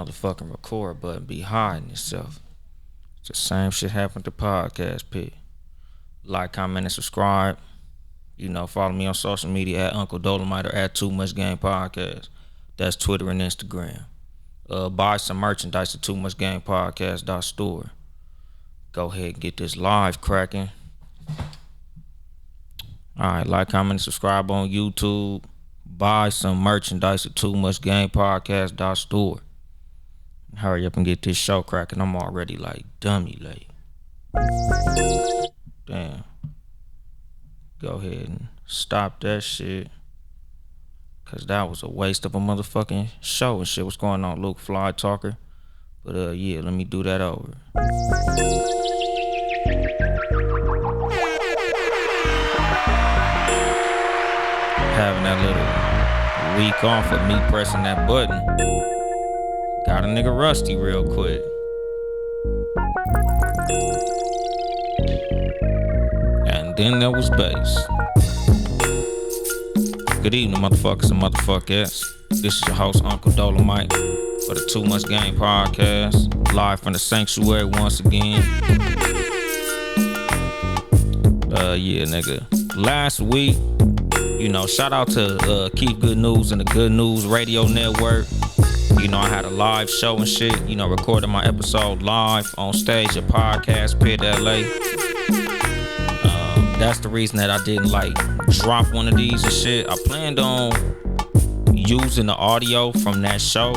motherfucking record button be hiding itself. It's the same shit happened to podcast pit. Like, comment, and subscribe. Follow me on social media at Uncle Dolemite or at Too Much Game Podcast. That's Twitter and Instagram. Buy some merchandise at Too Much Game Podcast .store. Go ahead and get this live cracking. Alright, like, comment, and subscribe on YouTube. Buy some merchandise at Too Much Game Podcast .store. Hurry up and get this show cracking. I'm already like dummy late. Damn. Go ahead and stop that shit. Cause that was a waste of a motherfucking show and shit. What's going on, Luke Fly Talker? But yeah, let me do that over. Having that little week off of me pressing that button. Got a nigga rusty real quick. And then there was bass. Good evening, motherfuckers and motherfuckers. This is your host, Uncle Dolemite, for the Too Much Game Podcast, live from the sanctuary once again. Yeah, nigga. Last week, shout out to Keep Good News and the Good News Radio Network. I had a live show and shit, recorded my episode live on stage at Podcast Pit LA. That's the reason that I didn't drop one of these and shit. I planned on using the audio from that show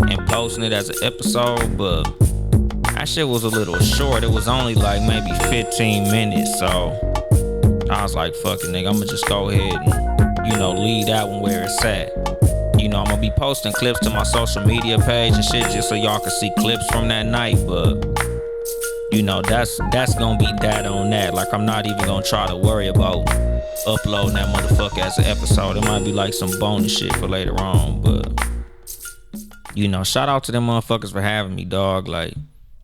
and posting it as an episode, but that shit was a little short. It was only maybe 15 minutes, so I was like, fuck it, nigga, I'ma just go ahead and, leave that one where it's at. I'm gonna be posting clips to my social media page and shit just so y'all can see clips from that night, but that's gonna be that on that. I'm not even gonna try to worry about uploading that motherfucker as an episode. It might be some bonus shit for later on, but shout out to them motherfuckers for having me, dog.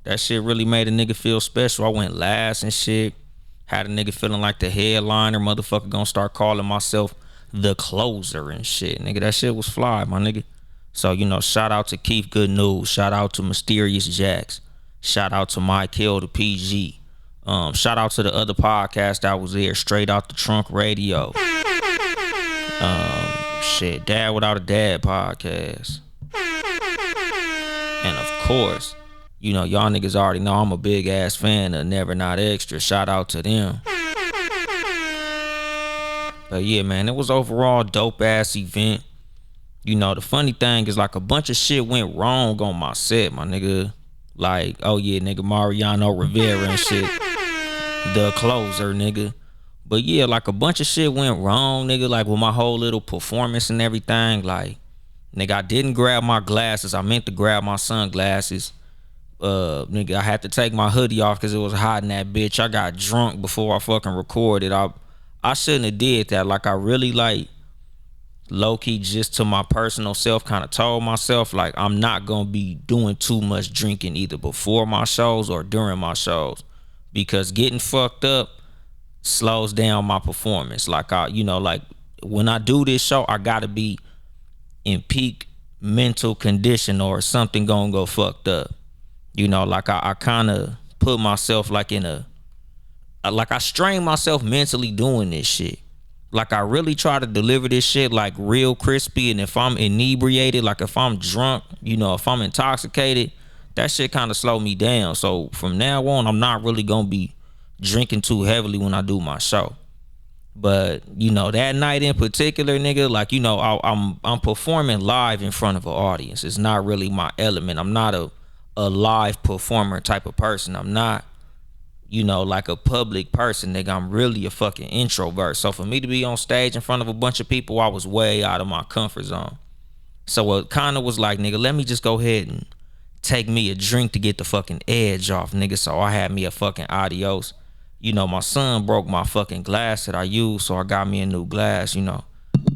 That shit really made a nigga feel special. I went last and shit. Had a nigga feeling like the headliner. Motherfucker gonna start calling myself the closer and shit. Nigga, that shit was fly, my nigga. So, shout out to Keith Good News. Shout out to Mysterious Jax. Shout out to Mike Hill, the PG. Shout out to the other podcast that was there, Straight Out the Trunk Radio. Dad Without a Dad podcast. And of course, y'all niggas already know I'm a big ass fan of Never Not Extra. Shout out to them. But yeah, man, it was overall dope ass event. The funny thing is a bunch of shit went wrong on my set, my nigga. Oh yeah, nigga, Mariano Rivera and shit. The closer, nigga. But yeah, a bunch of shit went wrong, nigga, with my whole little performance and everything. Nigga, I didn't grab my glasses. I meant to grab my sunglasses. Nigga, I had to take my hoodie off because it was hot in that bitch. I got drunk before I fucking recorded. I shouldn't have did that. I really low-key just to my personal self kind of told myself I'm not gonna be doing too much drinking either before my shows or during my shows, because getting fucked up slows down my performance. When I do this show, I gotta be in peak mental condition or something gonna go fucked up. I kind of put myself in a I strain myself mentally doing this shit. I really try to deliver this shit real crispy, and if I'm inebriated, if I'm drunk, if I'm intoxicated, that shit kind of slow me down. So from now on, I'm not really gonna be drinking too heavily when I do my show. But that night in particular, nigga, I'm performing live in front of an audience. It's not really my element. I'm not a live performer type of person. I'm not a public person, nigga. I'm really a fucking introvert. So for me to be on stage in front of a bunch of people, I was way out of my comfort zone. So it kind of was nigga, let me just go ahead and take me a drink to get the fucking edge off, nigga. So I had me a fucking adios. My son broke my fucking glass that I used, so I got me a new glass,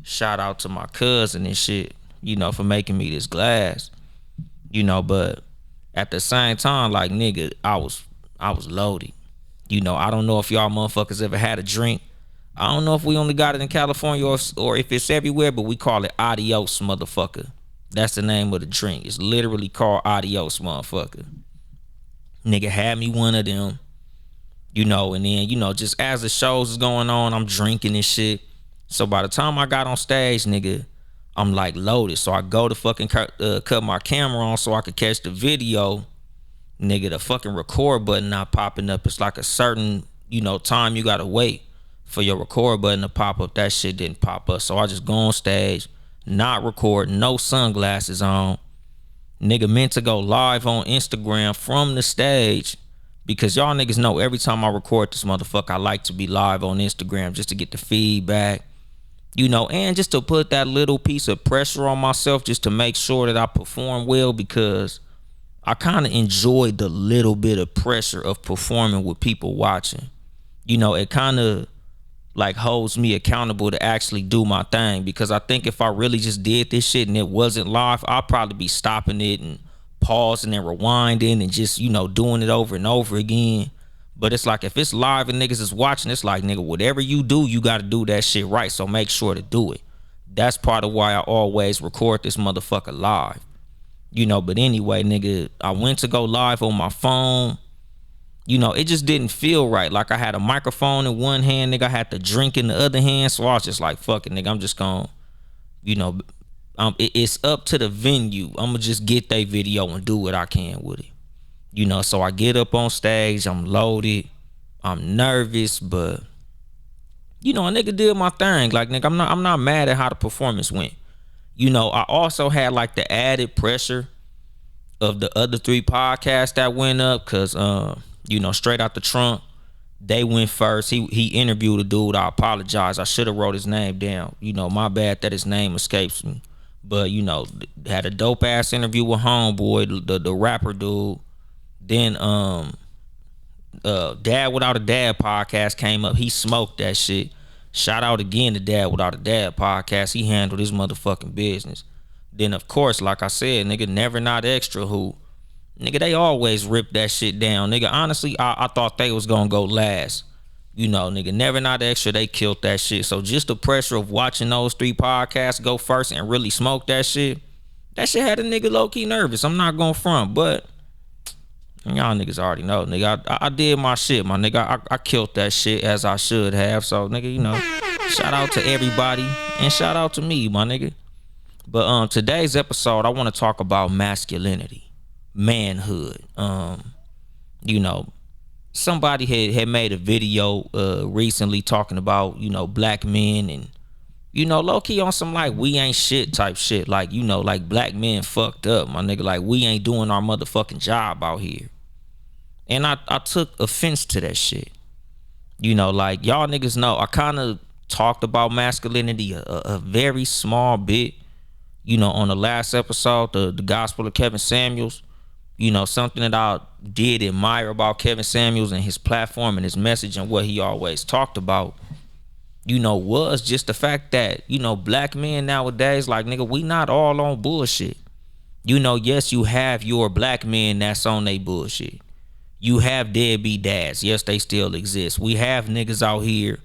Shout out to my cousin and shit, for making me this glass. But at the same time, nigga, I was loaded. I don't know if y'all motherfuckers ever had a drink. I don't know if we only got it in California or if it's everywhere, but we call it adios, motherfucker. That's the name of the drink. It's literally called Adios, motherfucker. Nigga had me one of them, and then, just as the shows is going on, I'm drinking and shit. So by the time I got on stage, nigga, I'm like loaded. So I go to fucking cut my camera on so I could catch the video. Nigga, the fucking record button not popping up. It's like a certain, time you gotta wait for your record button to pop up. That shit didn't pop up. So I just go on stage, not record, no sunglasses on. Nigga meant to go live on Instagram from the stage, because y'all niggas know every time I record this motherfucker, I like to be live on Instagram just to get the feedback, and just to put that little piece of pressure on myself just to make sure that I perform well, because I kind of enjoy the little bit of pressure of performing with people watching. It kind of like holds me accountable to actually do my thing, because I think if I really just did this shit and it wasn't live, I'd probably be stopping it and pausing and rewinding and just, doing it over and over again. But it's like, if it's live and niggas is watching, it's like, nigga, whatever you do, you got to do that shit right. So make sure to do it. That's part of why I always record this motherfucker live. But anyway, nigga, I went to go live on my phone. It just didn't feel right. Like, I had a microphone in one hand, nigga, I had the drink in the other hand. So I was just like, fuck it, nigga, I'm just gonna, it's up to the venue. I'm gonna just get that video and do what I can with it. So I get up on stage, I'm loaded, I'm nervous, but a nigga did my thing. Like, nigga, I'm not mad at how the performance went. I also had like the added pressure of the other 3 podcasts that went up, because straight out the trunk, they went first. He interviewed a dude. I apologize, I should have wrote his name down. My bad that his name escapes me. But had a dope ass interview with Homeboy, the rapper dude. Then Dad Without a Dad podcast came up. He smoked that shit. Shout out again to Dad Without a Dad podcast. He handled his motherfucking business. Then of course, like I said, nigga, Never Not Extra, who, nigga, they always rip that shit down. Nigga, honestly, I thought they was gonna go last. Nigga, Never Not Extra, they killed that shit. So just the pressure of watching those 3 podcasts go first and really smoke that shit had a nigga low-key nervous. I'm not gonna front, but y'all niggas already know, nigga, I did my shit, my nigga. I killed that shit as I should have. So, nigga, shout out to everybody and shout out to me, my nigga. But today's episode, I want to talk about masculinity, manhood. Somebody had made a video recently talking about, black men and, low-key on some like we ain't shit type shit. Like, like black men fucked up, my nigga. Like, we ain't doing our motherfucking job out here. And I took offense to that shit. Like, y'all niggas know, I kind of talked about masculinity a very small bit, on the last episode, the Gospel of Kevin Samuels. Something that I did admire about Kevin Samuels and his platform and his message and what he always talked about, was just the fact that, black men nowadays, like, nigga, we not all on bullshit. Yes, you have your black men that's on they bullshit. You have deadbeat dads. Yes, they still exist. We have niggas out here,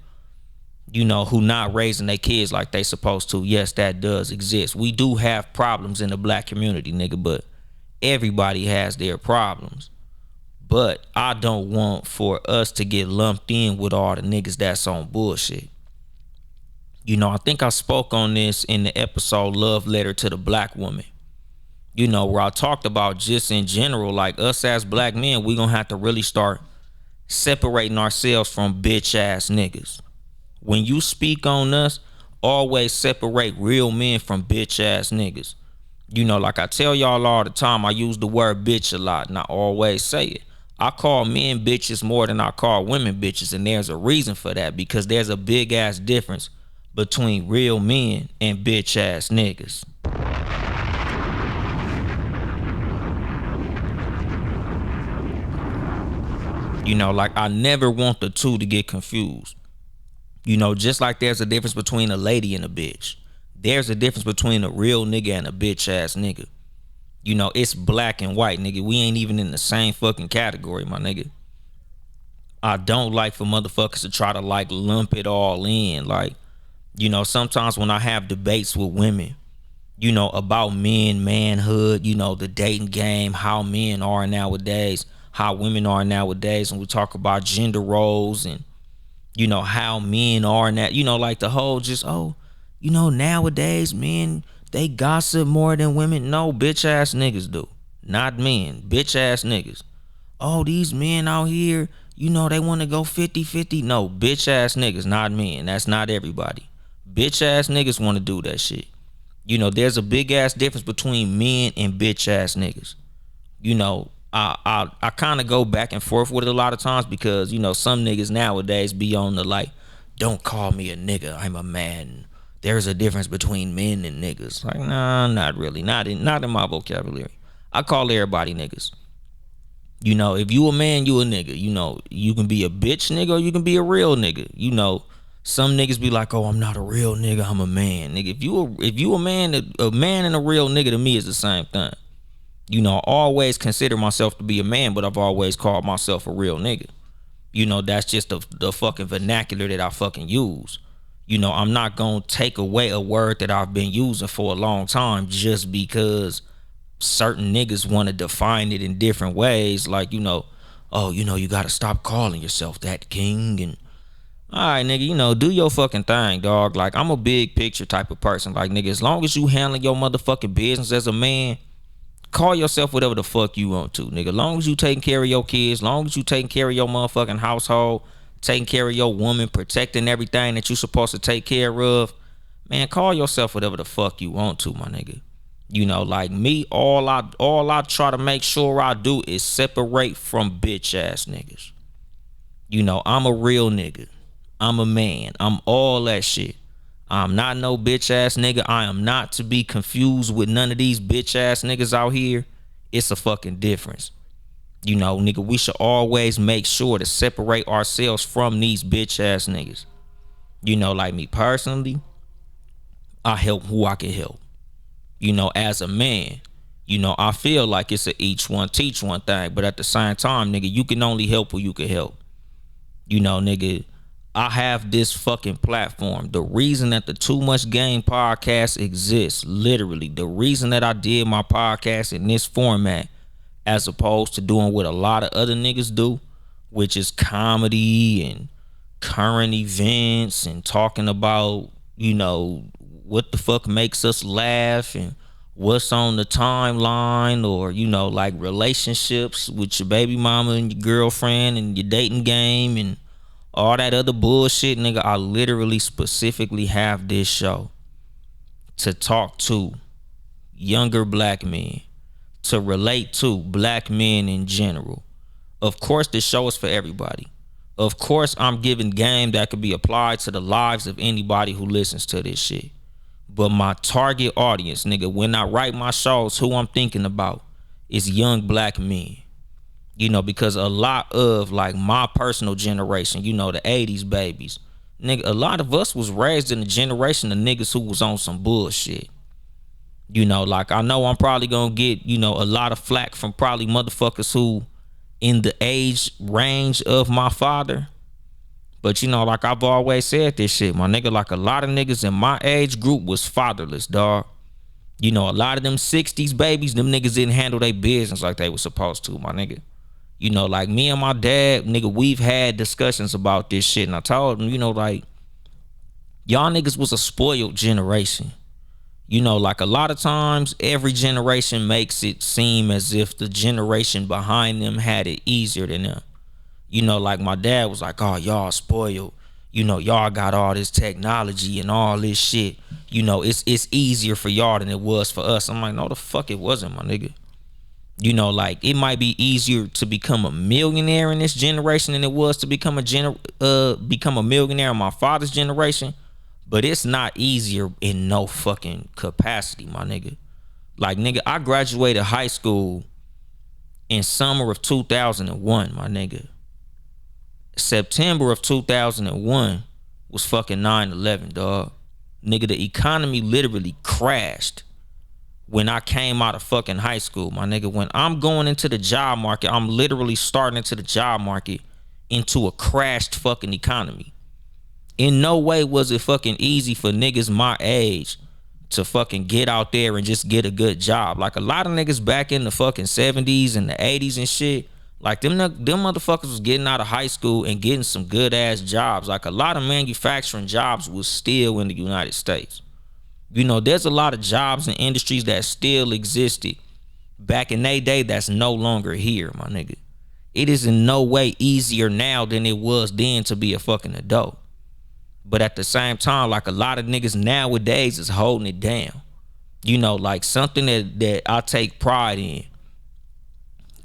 who not raising their kids like they supposed to. Yes, that does exist. We do have problems in the black community, nigga, but everybody has their problems. But I don't want for us to get lumped in with all the niggas that's on bullshit. I think I spoke on this in the episode Love Letter to the Black Woman. Where I talked about just in general, like, us as black men, we gonna have to really start separating ourselves from bitch ass niggas. When you speak on us, always separate real men from bitch ass niggas. Like I tell y'all all the time, I use the word bitch a lot, and I always say it. I call men bitches more than I call women bitches, and there's a reason for that, because there's a big ass difference between real men and bitch ass niggas. Like, I never want the two to get confused. Just like there's a difference between a lady and a bitch, there's a difference between a real nigga and a bitch ass nigga. It's black and white, nigga. We ain't even in the same fucking category, my nigga. I don't like for motherfuckers to try to like lump it all in. Like, sometimes when I have debates with women, about men, manhood, the dating game, how men are nowadays, how women are nowadays, and we talk about gender roles and how men are now, like the whole just nowadays men they gossip more than women. No, bitch ass niggas do. Not men, bitch ass niggas. Oh, these men out here, they want to go 50-50. No, bitch ass niggas, not men. That's not everybody. Bitch ass niggas want to do that shit. There's a big ass difference between men and bitch ass niggas. I kind of go back and forth with it a lot of times because some niggas nowadays be on the like, don't call me a nigga, I'm a man. There's a difference between men and niggas. Like, nah, not really, not in my vocabulary. I call everybody niggas. If you a man, you a nigga. You can be a bitch nigga or you can be a real nigga. Some niggas be like, oh, I'm not a real nigga, I'm a man. Nigga, if you a man and a real nigga to me is the same thing. I always consider myself to be a man, but I've always called myself a real nigga. That's just the fucking vernacular that I fucking use. I'm not gonna take away a word that I've been using for a long time just because certain niggas want to define it in different ways. Like, oh, you gotta stop calling yourself that, king. And all right, nigga, do your fucking thing, dog. Like, I'm a big picture type of person. Like, nigga, as long as you handling your motherfucking business as a man, call yourself whatever the fuck you want to, nigga. Long as you taking care of your kids, long as you taking care of your motherfucking household, taking care of your woman, protecting everything that you supposed to take care of, man, call yourself whatever the fuck you want to, my nigga. Like me, all I try to make sure I do is separate from bitch ass niggas. I'm a real nigga. I'm a man. I'm all that shit. I'm not no bitch ass nigga. I am not to be confused with none of these bitch ass niggas out here. It's a fucking difference. Nigga, we should always make sure to separate ourselves from these bitch ass niggas. Like me personally, I help who I can help. As a man, I feel like it's a each one teach one thing, but at the same time, nigga, you can only help who you can help. Nigga, I have this fucking platform. The reason that the Too Much Game podcast exists, literally, the reason that I did my podcast in this format, as opposed to doing what a lot of other niggas do, which is comedy and current events and talking about, what the fuck makes us laugh and what's on the timeline, or, like relationships with your baby mama and your girlfriend and your dating game and all that other bullshit, nigga. I literally specifically have this show to talk to younger black men, to relate to black men in general. Of course, this show is for everybody. Of course, I'm giving game that could be applied to the lives of anybody who listens to this shit. But my target audience, nigga, when I write my shows, who I'm thinking about is young black men. Because a lot of like my personal generation, the 80s babies, nigga, a lot of us was raised in a generation of niggas who was on some bullshit. Like I know I'm probably gonna get, a lot of flack from probably motherfuckers who in the age range of my father. But like I've always said this shit, my nigga, like a lot of niggas in my age group was fatherless, dog. A lot of them 60s babies, them niggas didn't handle their business like they was supposed to, my nigga. Like me and my dad, nigga, we've had discussions about this shit. And I told him, like, y'all niggas was a spoiled generation. Like a lot of times, every generation makes it seem as if the generation behind them had it easier than them. Like my dad was like, oh, y'all spoiled. Y'all got all this technology and all this shit. It's easier for y'all than it was for us. I'm like, no, the fuck it wasn't, my nigga. Like it might be easier to become a millionaire in this generation than it was to become a millionaire in my father's generation, but it's not easier in no fucking capacity, my nigga. Like, nigga, I graduated high school in summer of 2001, my nigga. September of 2001 was fucking 9/11, dog. Nigga, the economy literally crashed when I came out of fucking high school, my nigga. When I'm going into the job market, I'm literally starting into the job market into a crashed fucking economy. In no way was it fucking easy for niggas my age to fucking get out there and just get a good job. Like a lot of niggas back in the fucking 70s and the 80s and shit, like them motherfuckers was getting out of high school and getting some good ass jobs. Like a lot of manufacturing jobs was still in the United States. You know, there's a lot of jobs and industries that still existed back in their day that's no longer here, my nigga. It is in no way easier now than it was then to be a fucking adult. But at the same time, like a lot of niggas nowadays is holding it down. You know, like something that I take pride in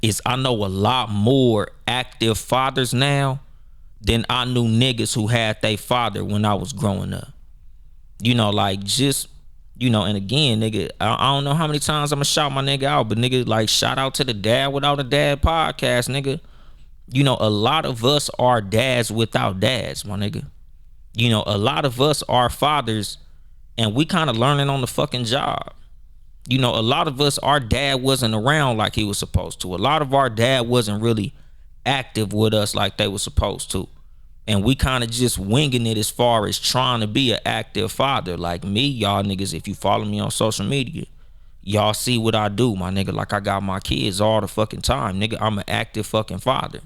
is I know a lot more active fathers now than I knew niggas who had their father when I was growing up. You know, like just, you know, and again, nigga, I don't know how many times I'm gonna shout my nigga out, but nigga, like shout out to the Dad Without a Dad podcast, nigga. You know, a lot of us are dads without dads, my nigga. You know, a lot of us are fathers and we kind of learning on the fucking job. You know, a lot of us, our dad wasn't around like he was supposed to. A lot of our dad wasn't really active with us like they were supposed to. And we kind of just winging it as far as trying to be an active father. Like me, y'all niggas, if you follow me on social media, y'all see what I do, my nigga. Like I got my kids all the fucking time, nigga. I'm an active fucking father.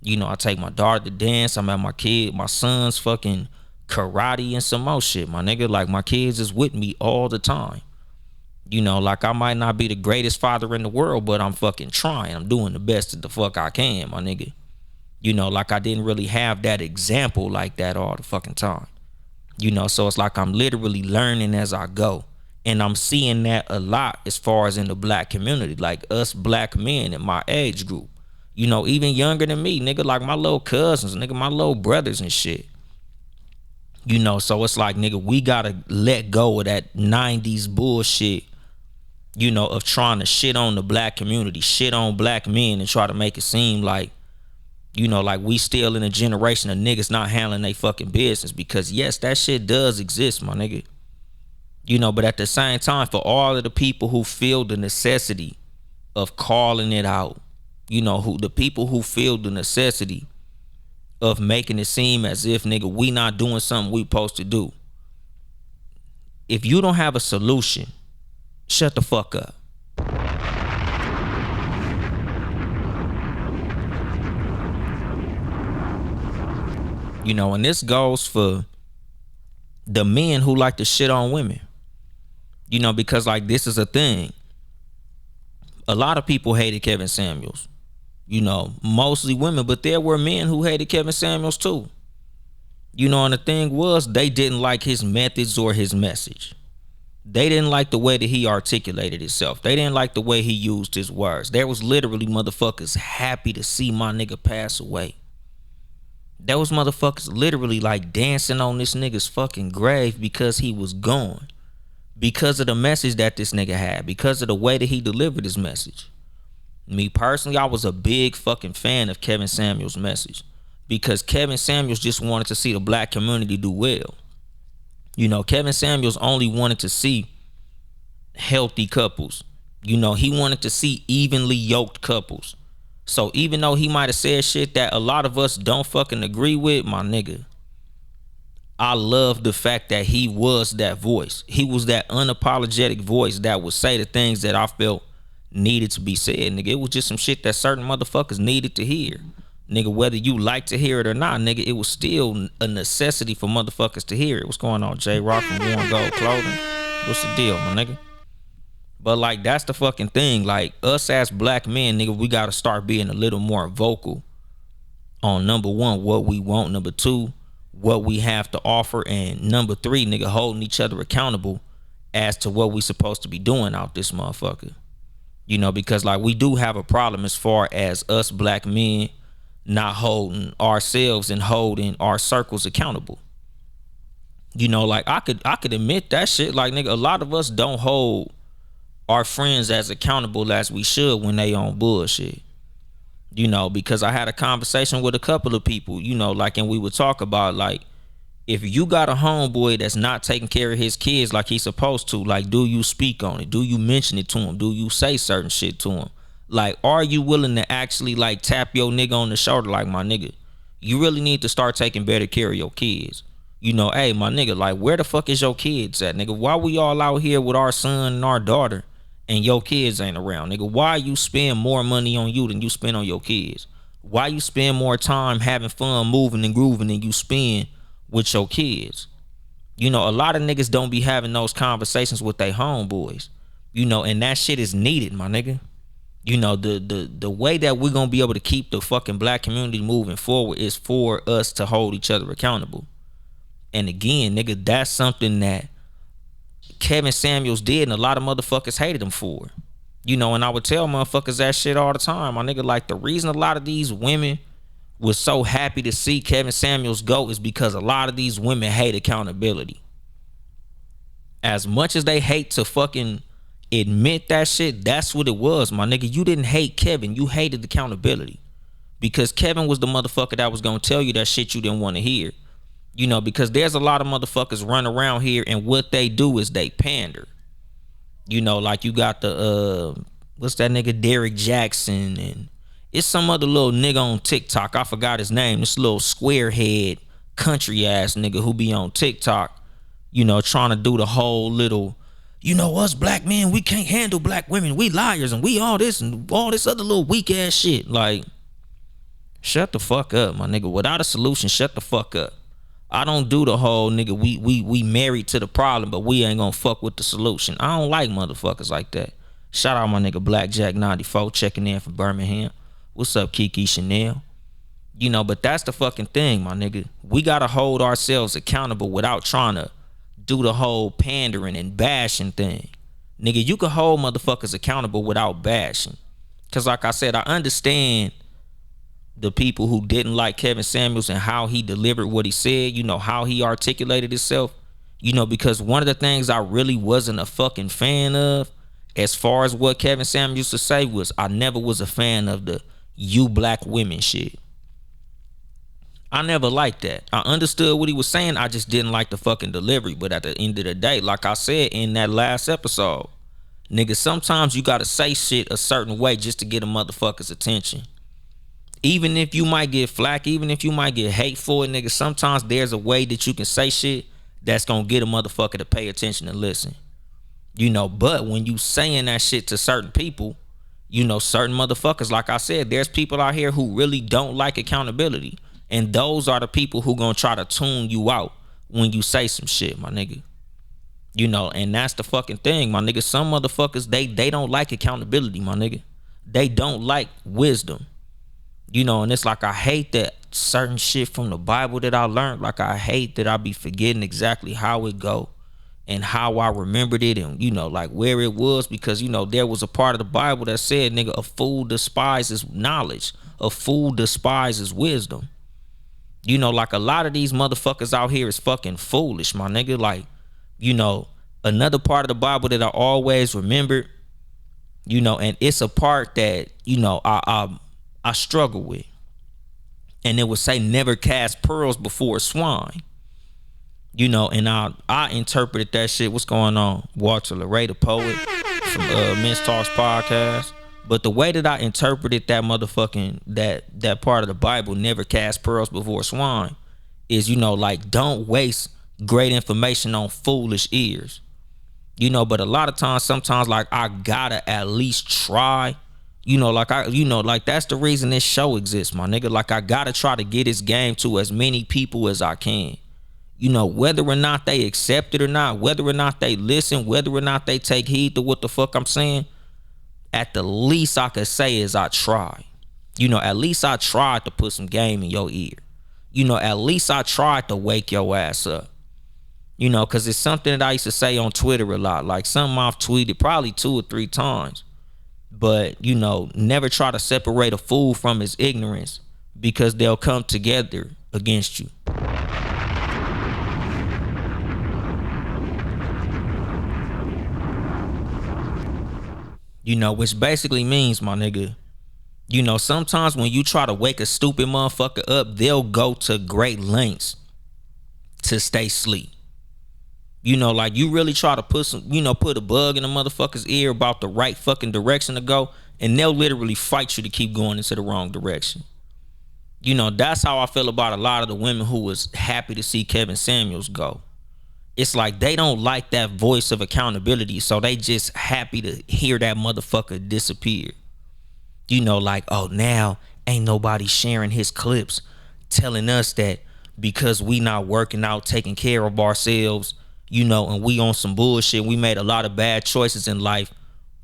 You know, I take my daughter to dance. I'm at my son's fucking karate and some more shit, my nigga. Like my kids is with me all the time. You know, like I might not be the greatest father in the world, but I'm fucking trying. I'm doing the best that the fuck I can, my nigga. You know, like I didn't really have that example like that all the fucking time. You know, so it's like I'm literally learning as I go. And I'm seeing that a lot as far as in the black community, like us black men in my age group. You know, even younger than me, nigga, like my little cousins, nigga, my little brothers and shit. You know, so it's like, nigga, we gotta let go of that 90s bullshit, you know, of trying to shit on the black community, shit on black men and try to make it seem like, you know, like we still in a generation of niggas not handling they fucking business. Because yes, that shit does exist, my nigga. You know, but at the same time, for all of the people who feel the necessity of calling it out, you know, who the people who feel the necessity of making it seem as if, nigga, we not doing something we supposed to do. If you don't have a solution, shut the fuck up. You know, and this goes for the men who like to shit on women. You know, because like this is a thing. A lot of people hated Kevin Samuels. You know, mostly women, but there were men who hated Kevin Samuels too. You know, and the thing was, they didn't like his methods or his message. They didn't like the way that he articulated himself. They didn't like the way he used his words. There was literally motherfuckers happy to see my nigga pass away. There was motherfuckers literally like dancing on this nigga's fucking grave because he was gone. Because of the message that this nigga had. Because of the way that he delivered his message. Me personally, I was a big fucking fan of Kevin Samuels' message. Because Kevin Samuels just wanted to see the black community do well. You know, Kevin Samuels only wanted to see healthy couples. You know, he wanted to see evenly yoked couples. So even though he might have said shit that a lot of us don't fucking agree with, my nigga, I love the fact that he was that voice. He was that unapologetic voice that would say the things that I felt needed to be said, nigga. It was just some shit that certain motherfuckers needed to hear. Nigga, whether you like to hear it or not, nigga, it was still a necessity for motherfuckers to hear it. What's going on, J-Rock from Warren Gold Clothing? What's the deal, my nigga? But like, that's the fucking thing. Like, us as black men, nigga, we gotta start being a little more vocal on number one, what we want, number two, what we have to offer, and number three, nigga, holding each other accountable as to what we supposed to be doing out this motherfucker. You know, because like we do have a problem as far as us black men not holding ourselves and holding our circles accountable. You know, like I could admit that shit. Like, nigga, a lot of us don't hold our friends as accountable as we should when they on bullshit. You know, because I had a conversation with a couple of people, you know, like, and we would talk about, like, if you got a homeboy that's not taking care of his kids like he's supposed to, like, do you speak on it? Do you mention it to him? Do you say certain shit to him? Like, are you willing to actually, like, tap your nigga on the shoulder like, my nigga, you really need to start taking better care of your kids. You know, hey, my nigga, like, where the fuck is your kids at, nigga? Why we all out here with our son and our daughter and your kids ain't around, nigga? Why you spend more money on you than you spend on your kids? Why you spend more time having fun, moving and grooving than you spend with your kids? You know, a lot of niggas don't be having those conversations with their homeboys. You know, and that shit is needed, my nigga. You know, the way that we're gonna be able to keep the fucking black community moving forward is for us to hold each other accountable. And again, nigga, that's something that Kevin Samuels did and a lot of motherfuckers hated him for. You know, and I would tell motherfuckers that shit all the time. My nigga, like, the reason a lot of these women was so happy to see Kevin Samuels go is because a lot of these women hate accountability. As much as they hate to fucking admit that shit, that's what it was, my nigga. You didn't hate Kevin, you hated accountability. Because Kevin was the motherfucker that was gonna tell you that shit you didn't want to hear. You know, because there's a lot of motherfuckers run around here and what they do is they pander. You know, like you got the what's that nigga Derek Jackson, and it's some other little nigga on TikTok. I forgot his name. This little squarehead country ass nigga who be on TikTok, you know, trying to do the whole little, you know, us black men, we can't handle black women. We liars and we all this and all this other little weak ass shit. Like, shut the fuck up, my nigga. Without a solution, shut the fuck up. I don't do the whole nigga, we married to the problem, but we ain't gonna fuck with the solution. I don't like motherfuckers like that. Shout out my nigga Blackjack94 checking in from Birmingham. What's up, Kiki Chanel? You know, but that's the fucking thing, my nigga. We gotta hold ourselves accountable without trying to do the whole pandering and bashing thing. Nigga, you can hold motherfuckers accountable without bashing. Cause like I said, I understand the people who didn't like Kevin Samuels and how he delivered what he said, you know, how he articulated himself, you know, because one of the things I really wasn't a fucking fan of as far as what Kevin Samuels used to say was I never was a fan of the you black women shit. I never liked that. I understood what he was saying. I just didn't like the fucking delivery. But at the end of the day, like I said in that last episode, nigga, sometimes you gotta say shit a certain way just to get a motherfucker's attention. Even if you might get flack, even if you might get hate for it, nigga, sometimes there's a way that you can say shit that's gonna get a motherfucker to pay attention and listen. You know, but when you saying that shit to certain people, you know, certain motherfuckers, like I said, there's people out here who really don't like accountability. And those are the people who gonna try to tune you out when you say some shit, my nigga. You know, and that's the fucking thing, my nigga. Some motherfuckers, they don't like accountability, my nigga. They don't like wisdom. You know, and it's like I hate that certain shit from the Bible that I learned. Like I hate that I be forgetting exactly how it go and how I remembered it and, you know, like where it was, because, you know, there was a part of the Bible that said, nigga, a fool despises knowledge. A fool despises wisdom. You know, like a lot of these motherfuckers out here is fucking foolish, my nigga. Like, you know, another part of the Bible that I always remembered, you know, and it's a part that, you know, I struggle with. And it would say never cast pearls before swine. You know, and I interpreted that shit. What's going on? Walter LeRae, the poet from Men's Talks podcast. But the way that I interpreted that motherfucking that part of the Bible, never cast pearls before swine, is, you know, like, don't waste great information on foolish ears. You know, but a lot of times, sometimes, like, I gotta at least try. You know, like like that's the reason this show exists, my nigga. Like, I gotta try to get this game to as many people as I can. You know, whether or not they accept it or not, whether or not they listen, whether or not they take heed to what the fuck I'm saying, at the least I could say is I tried. You know, at least I tried to put some game in your ear. You know, at least I tried to wake your ass up. You know, because it's something that I used to say on Twitter a lot. Like, something I've tweeted probably 2 or 3 times. But, you know, never try to separate a fool from his ignorance, because they'll come together against you. You know, which basically means, my nigga, you know, sometimes when you try to wake a stupid motherfucker up, they'll go to great lengths to stay asleep. You know, like, you really try to put a bug in a motherfucker's ear about the right fucking direction to go, and they'll literally fight you to keep going into the wrong direction. You know, that's how I feel about a lot of the women who was happy to see Kevin Samuels go. It's like they don't like that voice of accountability, so they just happy to hear that motherfucker disappear. You know, like, oh, now ain't nobody sharing his clips telling us that because we not working out, taking care of ourselves, you know, and we on some bullshit, we made a lot of bad choices in life,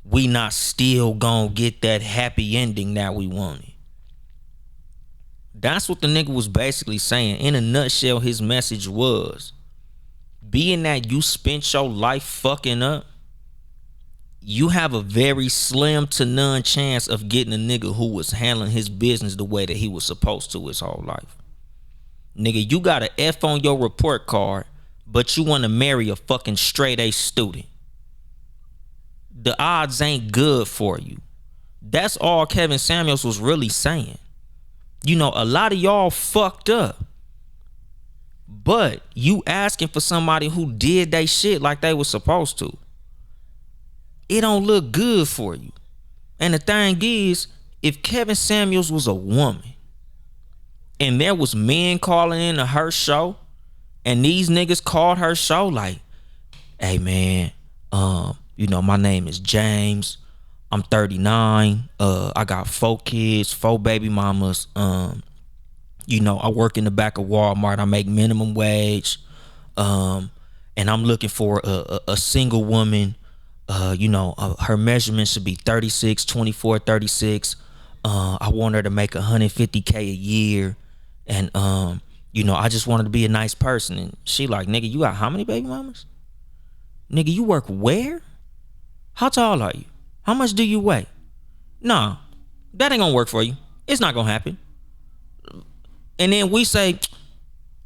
we not still gonna get that happy ending that we wanted. That's what the nigga was basically saying. In a nutshell, his message was, being that you spent your life fucking up, you have a very slim to none chance of getting a nigga who was handling his business the way that he was supposed to his whole life. Nigga, you got an F on your report card, but you want to marry a fucking straight A student. The odds ain't good for you. That's all Kevin Samuels was really saying. You know, a lot of y'all fucked up, but you asking for somebody who did they shit like they was supposed to. It don't look good for you. And the thing is, if Kevin Samuels was a woman and there was men calling into her show and these niggas called her show like, hey man, you know, my name is James, I'm 39, I got 4 kids, 4 baby mamas, you know, I work in the back of Walmart, I make minimum wage, and I'm looking for a single woman. You know, her measurements should be 36, 24, 36. I want her to make $150K a year. And, you know, I just want her to be a nice person. And she like, nigga, you got how many baby mamas? Nigga, you work where? How tall are you? How much do you weigh? Nah, that ain't gonna work for you. It's not gonna happen. And then we say,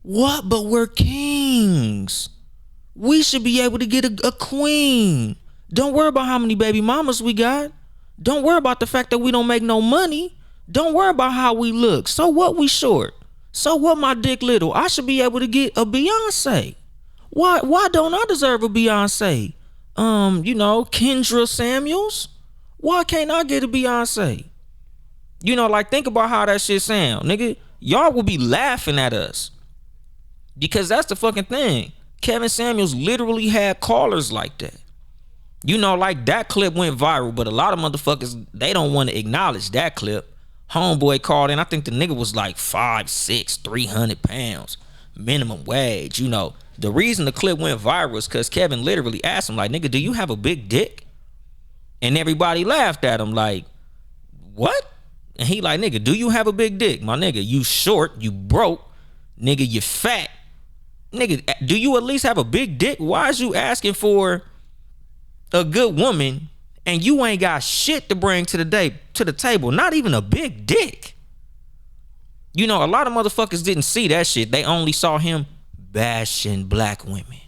what? But we're kings. We should be able to get a queen. Don't worry about how many baby mamas we got. Don't worry about the fact that we don't make no money. Don't worry about how we look. So what, we short? So what, my dick little? I should be able to get a Beyonce. Why don't I deserve a Beyonce? You know, Kendra Samuels? Why can't I get a Beyonce? You know, like, think about how that shit sound, nigga. Y'all will be laughing at us. Because that's the fucking thing. Kevin Samuels literally had callers like that. You know, like, that clip went viral, but a lot of motherfuckers, they don't want to acknowledge that clip. Homeboy called in, I think the nigga was like 5'6", 300 pounds, minimum wage. You know, the reason the clip went viral is because Kevin literally asked him, like, nigga, do you have a big dick? And everybody laughed at him like, what? And he like, nigga, do you have a big dick? My nigga, you short, you broke, nigga, you fat. Nigga, do you at least have a big dick? Why is you asking for a good woman and you ain't got shit to bring to the table? Not even a big dick. You know, a lot of motherfuckers didn't see that shit. They only saw him bashing black women.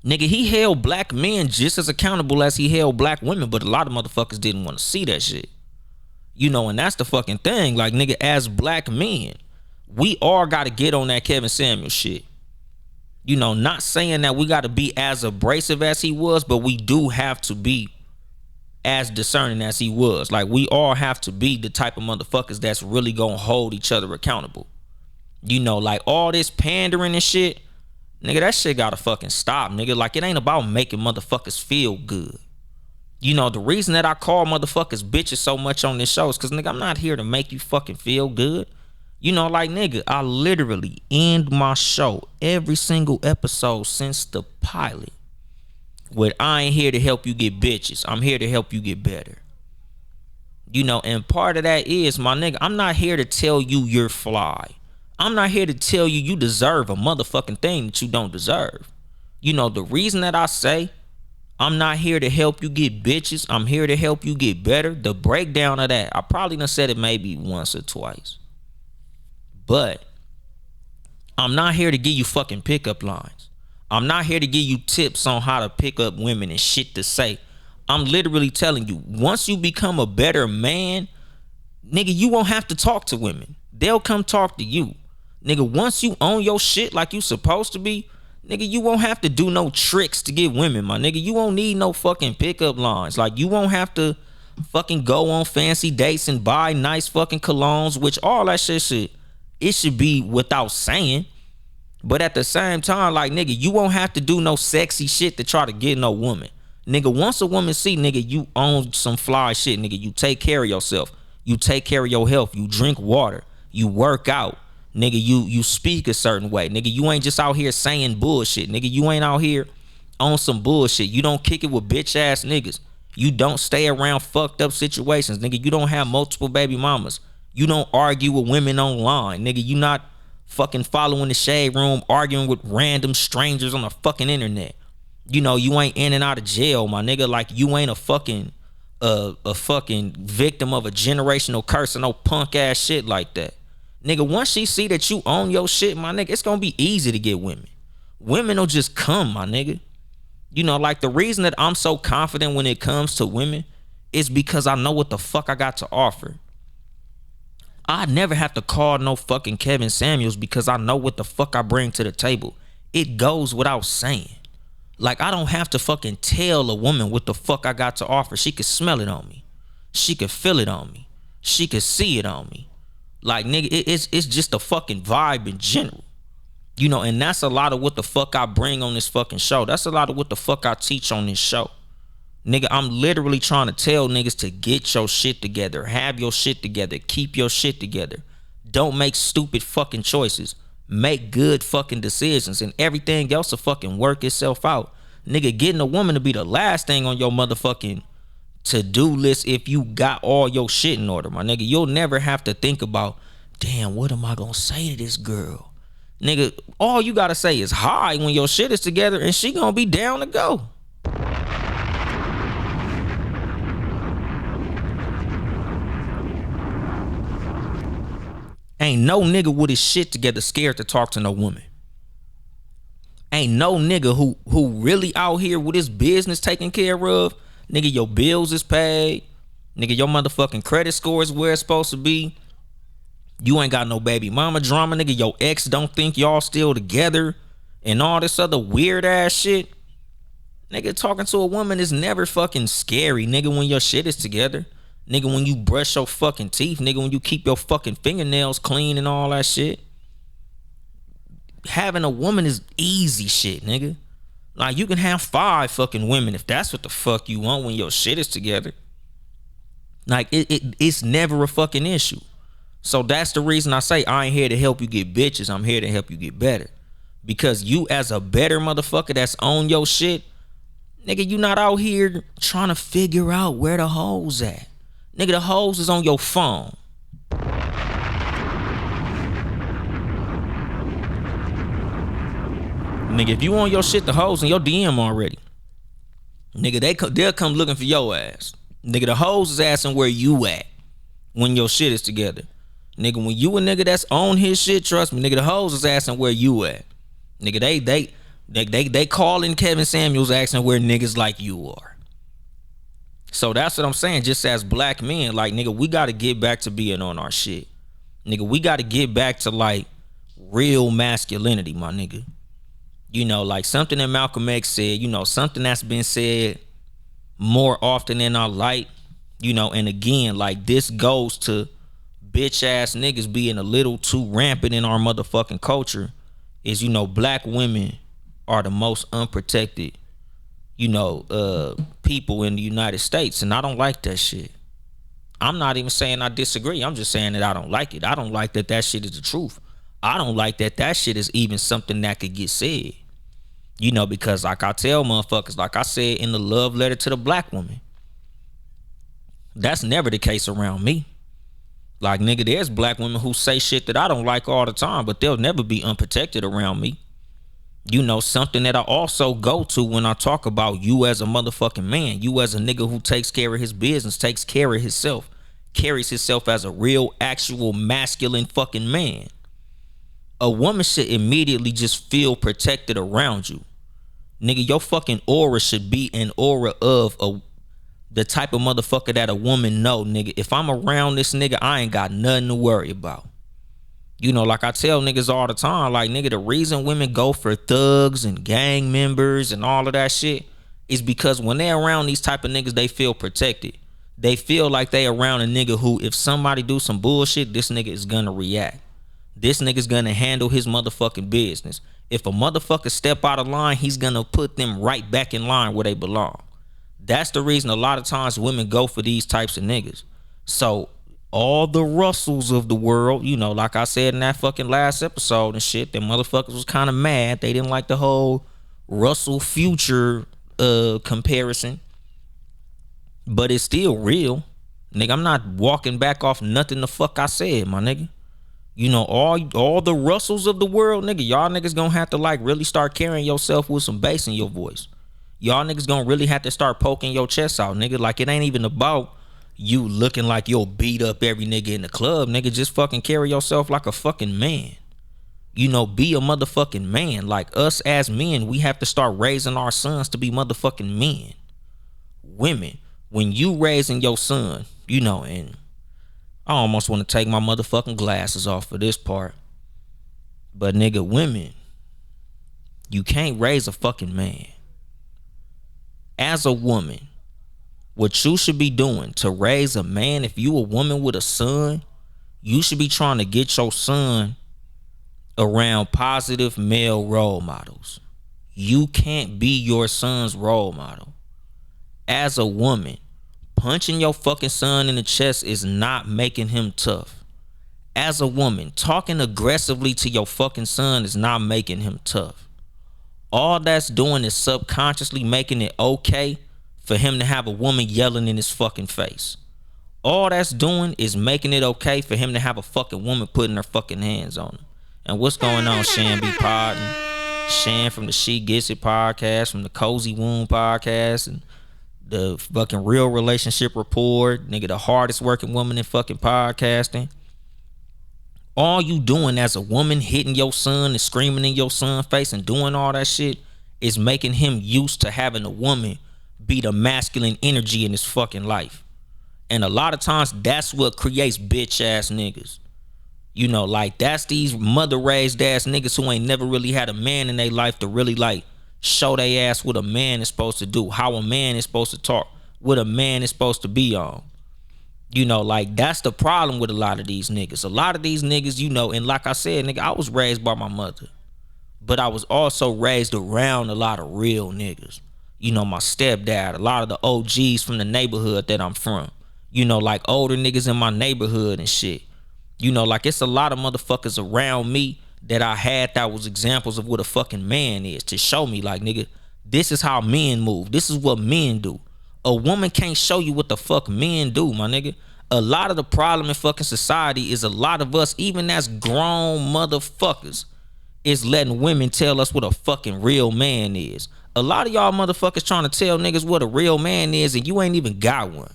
Nigga, he held black men just as accountable as he held black women, but a lot of motherfuckers didn't want to see that shit. You know, and that's the fucking thing. Like, nigga, as black men, we all got to get on that Kevin Samuels shit. You know, not saying that we got to be as abrasive as he was, but we do have to be as discerning as he was. Like, we all have to be the type of motherfuckers that's really gonna hold each other accountable. You know, like, all this pandering and shit, nigga, that shit gotta fucking stop, nigga. Like, it ain't about making motherfuckers feel good. You know, the reason that I call motherfuckers bitches so much on this show is because, nigga, I'm not here to make you fucking feel good. You know, like, nigga, I literally end my show every single episode since the pilot with, I ain't here to help you get bitches. I'm here to help you get better. You know, and part of that is, my nigga, I'm not here to tell you you're fly. I'm not here to tell you you deserve a motherfucking thing that you don't deserve. You know, the reason that I say I'm not here to help you get bitches, I'm here to help you get better, the breakdown of that, I probably done said it maybe once or twice. But I'm not here to give you fucking pickup lines. I'm not here to give you tips on how to pick up women and shit to say. I'm literally telling you, once you become a better man, nigga, you won't have to talk to women. They'll come talk to you. Nigga, once you own your shit like you supposed to be, nigga, you won't have to do no tricks to get women, my nigga. You won't need no fucking pickup lines. Like, you won't have to fucking go on fancy dates and buy nice fucking colognes, which all that it should be without saying. But at the same time, like, nigga, you won't have to do no sexy shit to try to get no woman. Nigga, once a woman see, nigga, you own some fly shit, nigga, you take care of yourself. You take care of your health. You drink water. You work out. Nigga, you speak a certain way. Nigga, you ain't just out here saying bullshit. Nigga, you ain't out here on some bullshit. You don't kick it with bitch ass niggas. You don't stay around fucked up situations. Nigga, you don't have multiple baby mamas. You don't argue with women online. Nigga, you not fucking following the shade room, arguing with random strangers on the fucking internet. You know, you ain't in and out of jail, my nigga. Like, you ain't a fucking victim of a generational curse or no punk ass shit like that. Nigga, once she see that you own your shit, my nigga, it's gonna be easy to get women. Women will just come, my nigga. You know, like, the reason that I'm so confident when it comes to women is because I know what the fuck I got to offer. I never have to call no fucking Kevin Samuels because I know what the fuck I bring to the table. It goes without saying. Like, I don't have to fucking tell a woman what the fuck I got to offer. She could smell it on me. She could feel it on me. She could see it on me. Like, nigga, it's just a fucking vibe in general. You know, and that's a lot of what the fuck I bring on this fucking show. That's a lot of what the fuck I teach on this show. Nigga, I'm literally trying to tell niggas to get your shit together. Have your shit together. Keep your shit together. Don't make stupid fucking choices. Make good fucking decisions, and everything else will fucking work itself out. Nigga, getting a woman to be the last thing on your motherfucking to-do list if you got all your shit in order, my nigga. You'll never have to think about, damn, what am I gonna say to this girl? Nigga, all you gotta say is hi when your shit is together, and she gonna be down to go. Ain't no nigga with his shit together scared to talk to no woman. Ain't no nigga who really out here with his business taken care of. Nigga, your bills is paid. Nigga, your motherfucking credit score is where it's supposed to be. You ain't got no baby mama drama. Nigga, your ex don't think y'all still together and all this other weird ass shit. Nigga, talking to a woman is never fucking scary, nigga, when your shit is together. Nigga, when you brush your fucking teeth. Nigga, when you keep your fucking fingernails clean and all that shit. Having a woman is easy shit, nigga. Like, you can have 5 fucking women if that's what the fuck you want when your shit is together. Like, it's never a fucking issue. So that's the reason I say I ain't here to help you get bitches. I'm here to help you get better. Because you, as a better motherfucker that's on your shit, nigga, you not out here trying to figure out where the hoes at. Nigga, the hoes is on your phone. Nigga, if you on your shit, the hoes in your DM already. Nigga, they'll come looking for your ass. Nigga, the hoes is asking where you at when your shit is together. Nigga, when you a nigga that's on his shit, trust me, nigga, the hoes is asking where you at. Nigga, they calling Kevin Samuels asking where niggas like you are. So that's what I'm saying. Just as black men, like, nigga, we got to get back to being on our shit. Nigga, we got to get back to, like, real masculinity, my nigga. You know, like something that Malcolm X said, you know, something that's been said more often than I like, you know, and again, like, this goes to bitch ass niggas being a little too rampant in our motherfucking culture, is, you know, black women are the most unprotected, you know, people in the United States, and I don't like that shit. I'm not even saying I disagree. I'm just saying that I don't like it. I don't like that shit is the truth. I don't like that shit is even something that could get said. You know, because like I tell motherfuckers, like I said in the love letter to the black woman, that's never the case around me. Like, nigga, there's black women who say shit that I don't like all the time, but they'll never be unprotected around me. You know, something that I also go to when I talk about you as a motherfucking man, you as a nigga who takes care of his business, takes care of himself, carries himself as a real, actual, masculine fucking man. A woman should immediately just feel protected around you. Nigga, your fucking aura should be an aura of the type of motherfucker that a woman know, nigga. If I'm around this nigga, I ain't got nothing to worry about. You know, like I tell niggas all the time, like, nigga, the reason women go for thugs and gang members and all of that shit is because when they're around these type of niggas, they feel protected. They feel like they around a nigga who, if somebody do some bullshit, this nigga is gonna react. This nigga's gonna handle his motherfucking business. If a motherfucker step out of line, he's gonna put them right back in line where they belong. That's the reason a lot of times women go for these types of niggas. So all the Russells of the world, you know, like I said in that fucking last episode and shit, them motherfuckers was kind of mad. They didn't like the whole Russell Future comparison. But it's still real. Nigga, I'm not walking back off nothing the fuck I said, my nigga. You know, all the Russells of the world, nigga, y'all niggas gonna have to like really start carrying yourself with some bass in your voice. Y'all niggas gonna really have to start poking your chest out, nigga. Like, it ain't even about you looking like you'll beat up every nigga in the club, nigga. Just fucking carry yourself like a fucking man. You know, be a motherfucking man. Like, us as men, we have to start raising our sons to be motherfucking men. Women, when you raising your son, you know, and I almost want to take my motherfucking glasses off for this part. But nigga, women, you can't raise a fucking man. As a woman, what you should be doing to raise a man, if you a woman with a son, you should be trying to get your son around positive male role models. You can't be your son's role model. As a woman, punching your fucking son in the chest is not making him tough. As a woman, talking aggressively to your fucking son is not making him tough. All that's doing is subconsciously making it okay for him to have a woman yelling in his fucking face. All that's doing is making it okay for him to have a fucking woman putting her fucking hands on him. And what's going on, Shan B Pod? And Shan from the She Gets It podcast, from the Cozy Womb podcast, and the fucking Real Relationship Report, nigga, the hardest working woman in fucking podcasting. All you doing as a woman, hitting your son and screaming in your son's face and doing all that shit, is making him used to having a woman be the masculine energy in his fucking life. And a lot of times that's what creates bitch ass niggas. You know, like, that's these mother raised ass niggas who ain't never really had a man in their life to really like show they ass what a man is supposed to do, how a man is supposed to talk, what a man is supposed to be on. You know, like, that's the problem with a lot of these niggas. A lot of these niggas, you know, and like I said, nigga, I was raised by my mother, but I was also raised around a lot of real niggas. You know, my stepdad, a lot of the OGs from the neighborhood that I'm from. You know, like older niggas in my neighborhood and shit. You know, like, it's a lot of motherfuckers around me that I had that was examples of what a fucking man is, to show me like, nigga, this is how men move. This is what men do. A woman can't show you what the fuck men do, my nigga. A lot of the problem in fucking society is a lot of us, even as grown motherfuckers, is letting women tell us what a fucking real man is. A lot of y'all motherfuckers trying to tell niggas what a real man is, and you ain't even got one.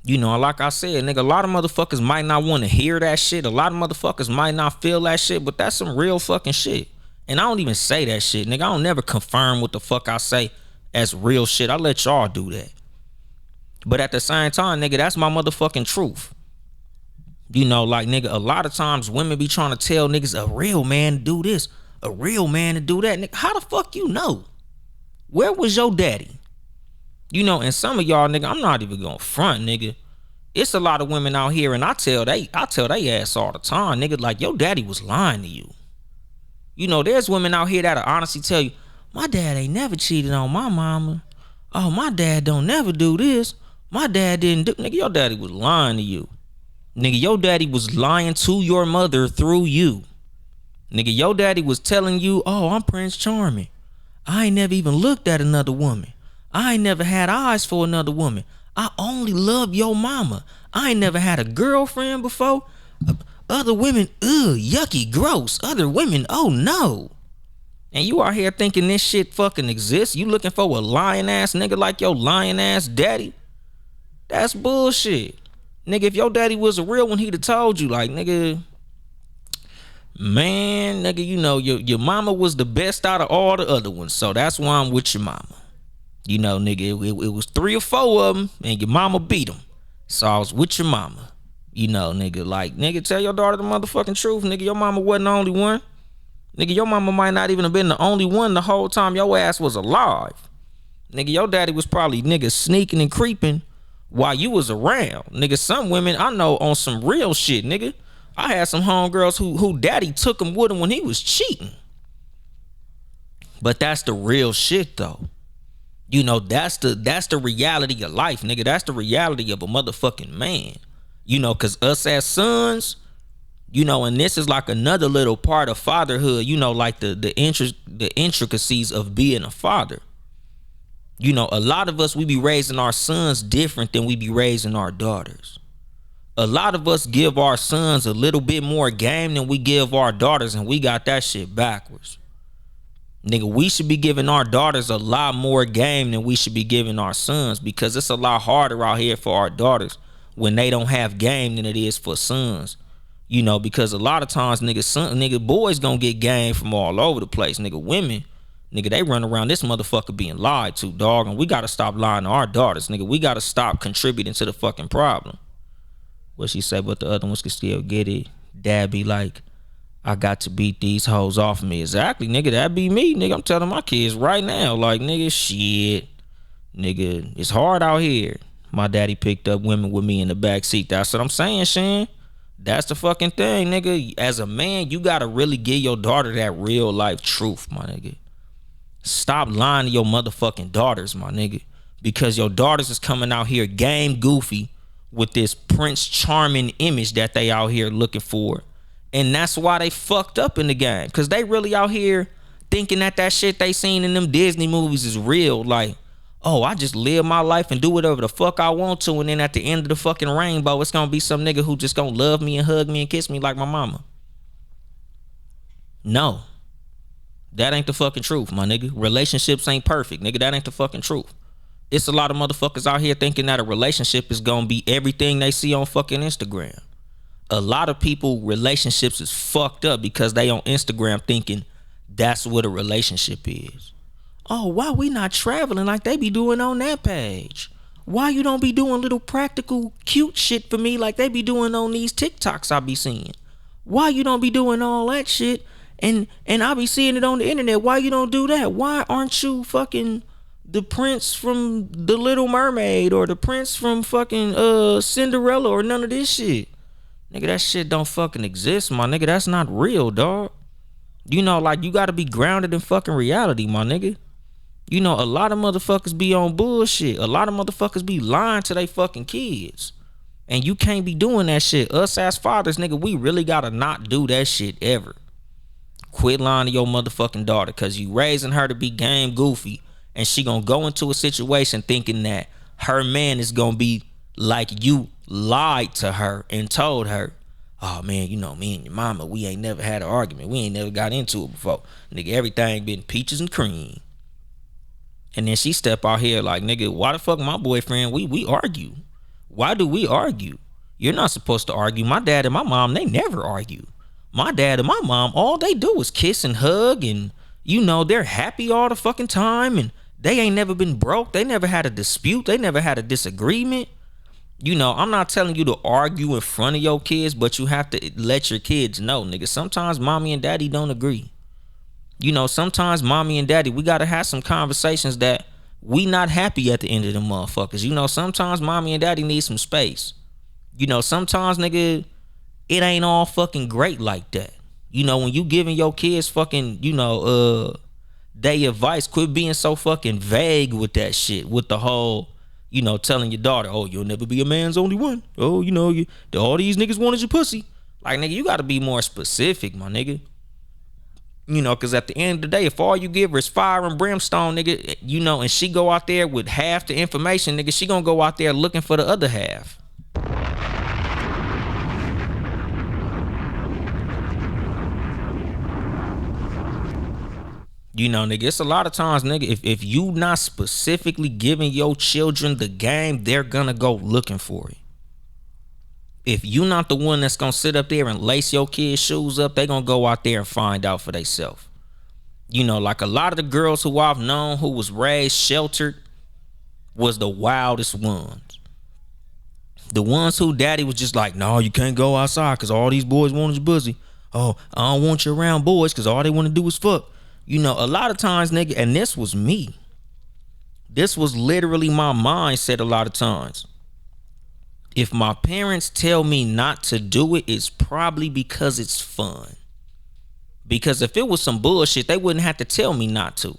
You know, like I said, nigga, a lot of motherfuckers might not want to hear that shit. A lot of motherfuckers might not feel that shit, but that's some real fucking shit. And I don't even say that shit, nigga. I don't never confirm what the fuck I say as real shit. I let y'all do that. But at the same time, nigga, that's my motherfucking truth. You know, like, nigga, a lot of times women be trying to tell niggas a real man to do this, a real man to do that. Nigga, how the fuck you know? Where was your daddy? You know, and some of y'all, nigga, I'm not even gonna front, nigga. It's a lot of women out here, and I tell they ass all the time, nigga, like, your daddy was lying to you. You know, there's women out here that'll honestly tell you, my dad ain't never cheated on my mama. Oh, my dad don't never do this. My dad didn't do. Nigga, your daddy was lying to you. Nigga, your daddy was lying to your mother through you. Nigga, your daddy was telling you, oh, I'm Prince Charming. I ain't never even looked at another woman. I ain't never had eyes for another woman. I only love your mama. I ain't never had a girlfriend before. Other women, ugh, yucky, gross. Other women, oh no. And you out here thinking this shit fucking exists. You looking for a lying ass nigga like your lying ass daddy? That's bullshit. Nigga, if your daddy was a real one, he'd have told you, like, nigga, man, nigga, you know, your mama was the best out of all the other ones. So that's why I'm with your mama. You know, nigga, it was 3 or 4 of them, and your mama beat them. So I was with your mama. You know, nigga, like, nigga, tell your daughter the motherfucking truth, nigga. Your mama wasn't the only one. Nigga, your mama might not even have been the only one the whole time your ass was alive. Nigga, your daddy was probably nigga sneaking and creeping while you was around. Nigga, some women I know on some real shit, nigga. I had some homegirls who daddy took him with him when he was cheating. But that's the real shit though. You know, that's the reality of life, nigga. That's the reality of a motherfucking man. You know, cause us as sons, you know, and this is like another little part of fatherhood, you know, like the intricacies of being a father. You know, a lot of us, we be raising our sons different than we be raising our daughters. A lot of us give our sons a little bit more game than we give our daughters, and we got that shit backwards. Nigga, we should be giving our daughters a lot more game than we should be giving our sons, because it's a lot harder out here for our daughters when they don't have game than it is for sons. You know, because a lot of times, nigga, boys gonna get game from all over the place. Nigga, women, nigga, they run around this motherfucker being lied to, dog. And we gotta stop lying to our daughters, nigga. We gotta stop contributing to the fucking problem. What she say, but the other ones can still get it. Dad be like, I got to beat these hoes off of me. Exactly, nigga, that be me, nigga. I'm telling my kids right now, like, nigga, shit. Nigga, it's hard out here. My daddy picked up women with me in the back seat. That's what I'm saying, Shan. That's the fucking thing, nigga. As a man, you gotta really give your daughter that real life truth, my nigga. Stop lying to your motherfucking daughters, my nigga. Because your daughters is coming out here game goofy with this Prince Charming image that they out here looking for. And that's why they fucked up in the game. Because they really out here thinking that shit they seen in them Disney movies is real. Like, oh, I just live my life and do whatever the fuck I want to, and then at the end of the fucking rainbow, it's gonna be some nigga who just gonna love me and hug me and kiss me like my mama. No. That ain't the fucking truth, my nigga. Relationships ain't perfect, nigga. That ain't the fucking truth. It's a lot of motherfuckers out here thinking that a relationship is gonna be everything they see on fucking Instagram. A lot of people, relationships is fucked up because they on Instagram thinking that's what a relationship is. Oh, why we not traveling like they be doing on that page? Why you don't be doing little practical cute shit for me like they be doing on these TikToks I be seeing? Why you don't be doing all that shit and I be seeing it on the internet? Why you don't do that? Why aren't you fucking the prince from The Little Mermaid or the prince from fucking Cinderella or none of this shit? Nigga, that shit don't fucking exist, my nigga. That's not real, dog. You know, like, you gotta be grounded in fucking reality, my nigga. You know, a lot of motherfuckers be on bullshit. A lot of motherfuckers be lying to they fucking kids. And you can't be doing that shit. Us as fathers, nigga, we really gotta not do that shit ever. Quit lying to your motherfucking daughter, cause you raising her to be game goofy, and she gonna go into a situation thinking that her man is gonna be like you lied to her and told her, oh man, you know, me and your mama, we ain't never had an argument. We ain't never got into it before. Nigga, everything been peaches and cream. And then she step out here like, nigga, why the fuck my boyfriend, we argue? Why do we argue? You're not supposed to argue. My dad and my mom, they never argue. My dad and my mom, all they do is kiss and hug, and you know, they're happy all the fucking time, and they ain't never been broke. They never had a dispute. They never had a disagreement. You know, I'm not telling you to argue in front of your kids, but you have to let your kids know, nigga, sometimes mommy and daddy don't agree. You know, sometimes mommy and daddy, we gotta have some conversations that we not happy at the end of the motherfuckers. You know, sometimes mommy and daddy need some space. You know, sometimes, nigga, it ain't all fucking great like that. You know, when you giving your kids fucking, you know, they advice, quit being so fucking vague with that shit, with the whole, you know, telling your daughter, oh, you'll never be a man's only one. Oh, you know, all these niggas wanted your pussy. Like, nigga, you gotta be more specific, my nigga. You know, because at the end of the day, if all you give her is fire and brimstone, nigga, you know, and she go out there with half the information, nigga, she gonna go out there looking for the other half. You know, nigga, it's a lot of times, nigga, if you not specifically giving your children the game, they're gonna go looking for it. If you not the one that's gonna sit up there and lace your kids' shoes up, they gonna go out there and find out for themselves. You know, like a lot of the girls who I've known who was raised sheltered was the wildest ones. The ones who daddy was just like, no, you can't go outside because all these boys wanted your pussy. Oh, I don't want you around boys because all they want to do is fuck. You know, a lot of times, nigga, and this was me. This was literally my mindset a lot of times. If my parents tell me not to do it, it's probably because it's fun. Because if it was some bullshit, they wouldn't have to tell me not to.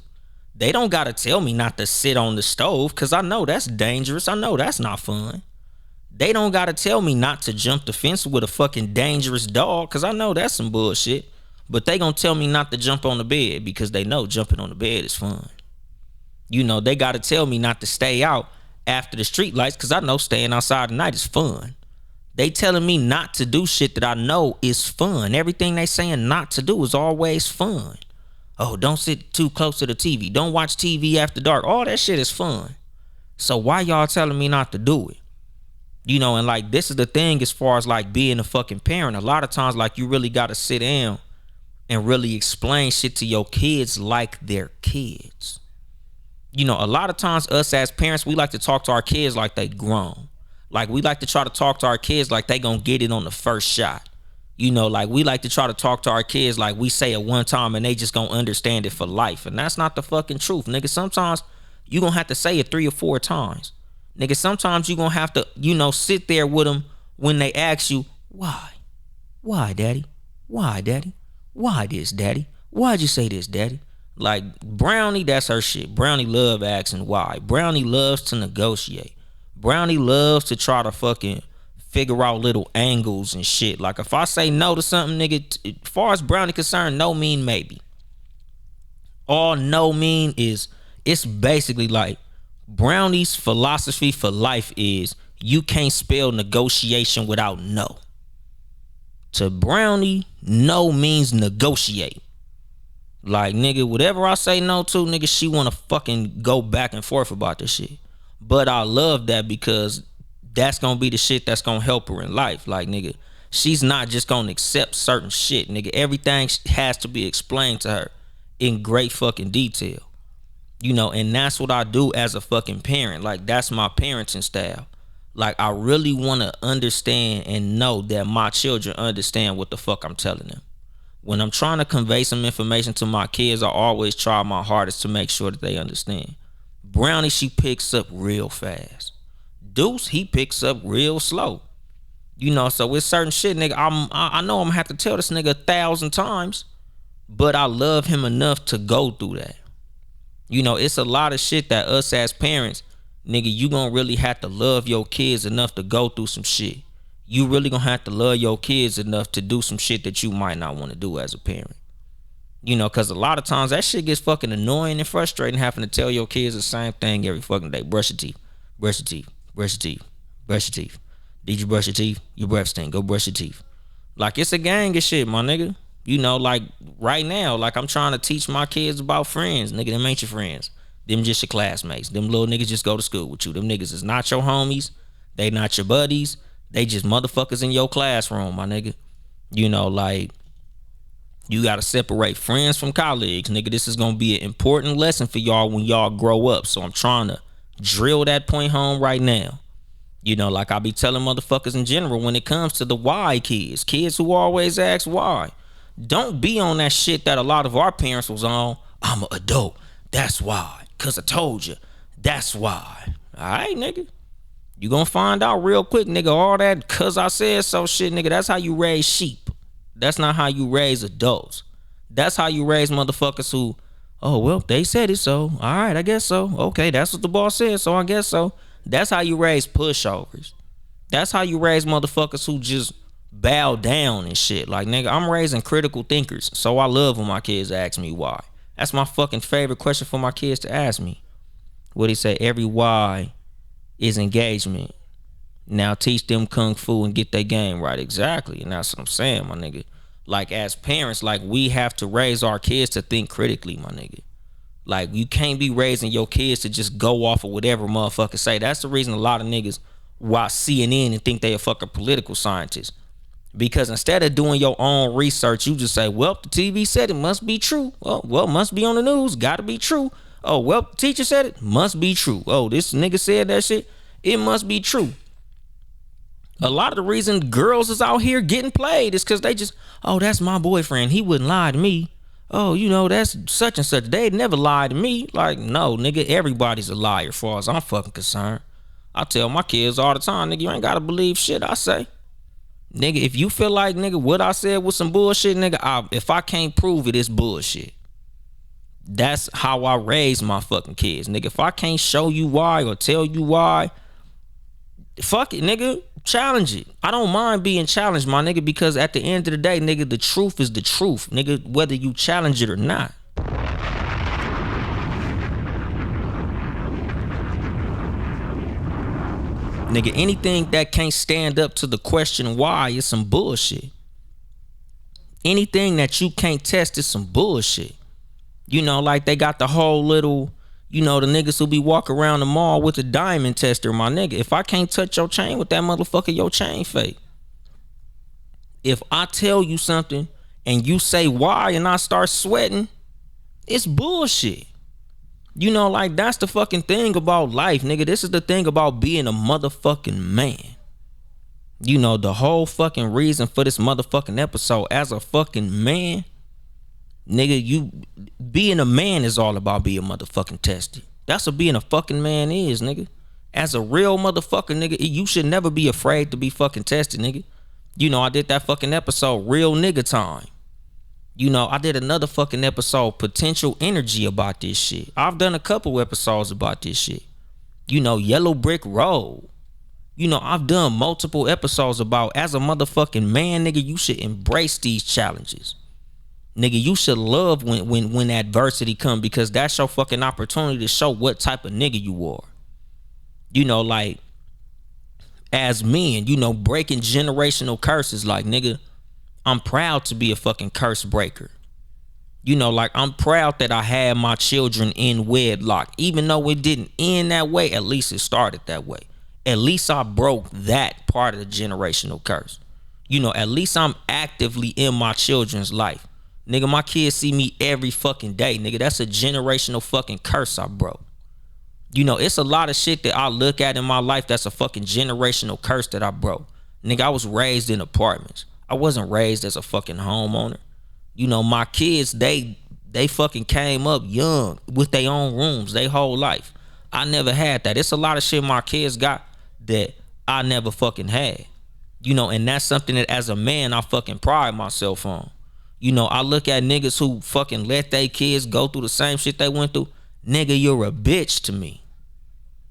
They don't gotta tell me not to sit on the stove because I know that's dangerous. I know that's not fun. They don't gotta tell me not to jump the fence with a fucking dangerous dog because I know that's some bullshit. But they gonna tell me not to jump on the bed because they know jumping on the bed is fun. You know, they gotta tell me not to stay out after the street lights because I know staying outside at night is fun. They telling me not to do shit that I know is fun. Everything they saying not to do is always fun. Oh, don't sit too close to the TV. Don't watch TV after dark. All that shit is fun. So why y'all telling me not to do it? You know, and like this is the thing as far as like being a fucking parent. A lot of times like you really got to sit down and really explain shit to your kids like they're kids. You know, a lot of times us as parents, we like to talk to our kids like they grown. Like we like to try to talk to our kids like they gonna get it on the first shot. You know, like we like to try to talk to our kids like we say it one time and they just gonna understand it for life. And that's not the fucking truth, nigga. Sometimes you gonna have to say it 3 or 4 times. Nigga, sometimes you gonna have to, you know, sit there with them when they ask you, why? Why, daddy? Why, daddy? Why this, daddy? Why'd you say this, daddy? Like Brownie, that's her shit. Brownie love asking why. Brownie loves to negotiate. Brownie loves to try to fucking figure out little angles and shit. Like if I say no to something, nigga, as far as Brownie concerned, no mean maybe. All no mean is, it's basically like Brownie's philosophy for life is you can't spell negotiation without no. To Brownie, no means negotiate. Like nigga, whatever I say no to, nigga, she wanna fucking go back and forth about this shit. But I love that because that's gonna be the shit that's gonna help her in life. Like nigga, she's not just gonna accept certain shit, nigga. Everything has to be explained to her in great fucking detail. You know, and that's what I do as a fucking parent. Like that's my parenting style. Like I really wanna understand and know that my children understand what the fuck I'm telling them. When I'm trying to convey some information to my kids, I always try my hardest to make sure that they understand. Brownie, she picks up real fast. Deuce, he picks up real slow. You know, so with certain shit, nigga, I know I'm gonna have to tell this nigga 1,000 times, but I love him enough to go through that. You know, it's a lot of shit that us as parents, nigga, you gonna really have to love your kids enough to go through some shit. You really gonna have to love your kids enough to do some shit that you might not want to do as a parent. You know, because a lot of times that shit gets fucking annoying and frustrating having to tell your kids the same thing every fucking day. Brush your teeth. Brush your teeth. Brush your teeth. Brush your teeth. Did you brush your teeth? Your breath stink. Go brush your teeth. Like, it's a gang of shit, my nigga. You know, like, right now, like, I'm trying to teach my kids about friends. Nigga, them ain't your friends. Them just your classmates. Them little niggas just go to school with you. Them niggas is not your homies. They not your buddies. They just motherfuckers in your classroom, my nigga. You know, like, you gotta separate friends from colleagues, nigga. This is gonna be an important lesson for y'all when y'all grow up. So I'm trying to drill that point home right now. You know, like I be telling motherfuckers in general when it comes to the why kids who always ask why. Don't be on that shit that a lot of our parents was on. I'm an adult. That's why. Cause I told you. That's why. Alright, nigga. You gonna find out real quick, nigga. All that cause I said so shit, nigga. That's how you raise sheep. That's not how you raise adults. That's how you raise motherfuckers who, oh, well, they said it, so all right, I guess so. Okay, that's what the boss said, so I guess so. That's how you raise pushovers. That's how you raise motherfuckers who just bow down and shit. Like, nigga, I'm raising critical thinkers, so I love when my kids ask me why. That's my fucking favorite question for my kids to ask me. What he say? Every why is engagement. Now teach them kung fu and get their game right. Exactly. And that's what I'm saying, my nigga. Like, as parents, like, we have to raise our kids to think critically, my nigga. Like, you can't be raising your kids to just go off of whatever motherfuckers say. That's the reason a lot of niggas watch CNN and think they a fucking political scientist. Because instead of doing your own research, you just say, well, the TV said it, must be true. Oh, well, must be on the news, gotta be true. Oh, well, the teacher said it, must be true. Oh, this nigga said that shit, it must be true. A lot of the reason girls is out here getting played is because they just, oh, that's my boyfriend. He wouldn't lie to me. Oh, that's such and such. They'd never lie to me. Like, no, nigga, everybody's a liar as far as I'm fucking concerned. I tell my kids all the time, nigga, you ain't gotta believe shit I say. Nigga, if you feel like, nigga, what I said was some bullshit, nigga, if I can't prove it, it's bullshit. That's how I raise my fucking kids, nigga. If I can't show you why or tell you why, fuck it, nigga. Challenge it. I don't mind being challenged, my nigga, because at the end of the day, nigga, the truth is the truth, nigga, whether you challenge it or not. Nigga, anything that can't stand up to the question why is some bullshit. Anything that you can't test is some bullshit. Like they got the whole little, the niggas who be walking around the mall with a diamond tester, my nigga. If I can't touch your chain with that motherfucker, your chain fake. If I tell you something and you say why and I start sweating, it's bullshit. Like that's the fucking thing about life, nigga. This is the thing about being a motherfucking man. The whole fucking reason for this motherfucking episode as a fucking man, nigga, you being a man is all about being motherfucking tested. That's what being a fucking man is, nigga. As a real motherfucker, nigga, you should never be afraid to be fucking tested, nigga. I did that fucking episode, Real Nigga Time. I did another fucking episode, Potential Energy, about this shit. I've done a couple episodes about this shit. Yellow Brick Road. I've done multiple episodes about, as a motherfucking man, nigga, you should embrace these challenges. Nigga, you should love when adversity come, because that's your fucking opportunity to show what type of nigga you are. Like, as men, breaking generational curses. Like, nigga, I'm proud to be a fucking curse breaker. Like, I'm proud that I had my children in wedlock. Even though it didn't end that way, at least it started that way. At least I broke that part of the generational curse. At least I'm actively in my children's life. Nigga, my kids see me every fucking day, nigga. That's a generational fucking curse I broke. It's a lot of shit that I look at in my life that's a fucking generational curse that I broke. Nigga, I was raised in apartments. I wasn't raised as a fucking homeowner. My kids, they fucking came up young with their own rooms their whole life. I never had that. It's a lot of shit my kids got that I never fucking had. And that's something that as a man I fucking pride myself on. I look at niggas who fucking let their kids go through the same shit they went through. Nigga, you're a bitch to me.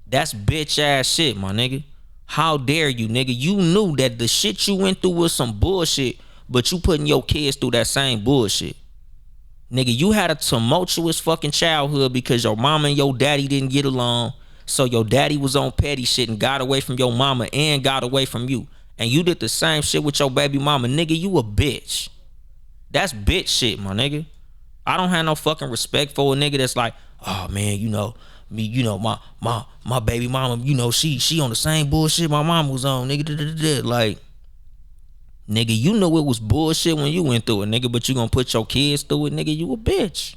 That's bitch ass shit, my nigga. How dare you, nigga? You knew that the shit you went through was some bullshit, but you putting your kids through that same bullshit. Nigga, you had a tumultuous fucking childhood because your mama and your daddy didn't get along. So your daddy was on petty shit and got away from your mama and got away from you. And you did the same shit with your baby mama. Nigga, you a bitch. That's bitch shit, my nigga. I don't have no fucking respect for a nigga that's like, oh man, my baby mama, she on the same bullshit my mama was on, nigga. Like, nigga, you know it was bullshit when you went through it, nigga, but you gonna put your kids through it, nigga, you a bitch.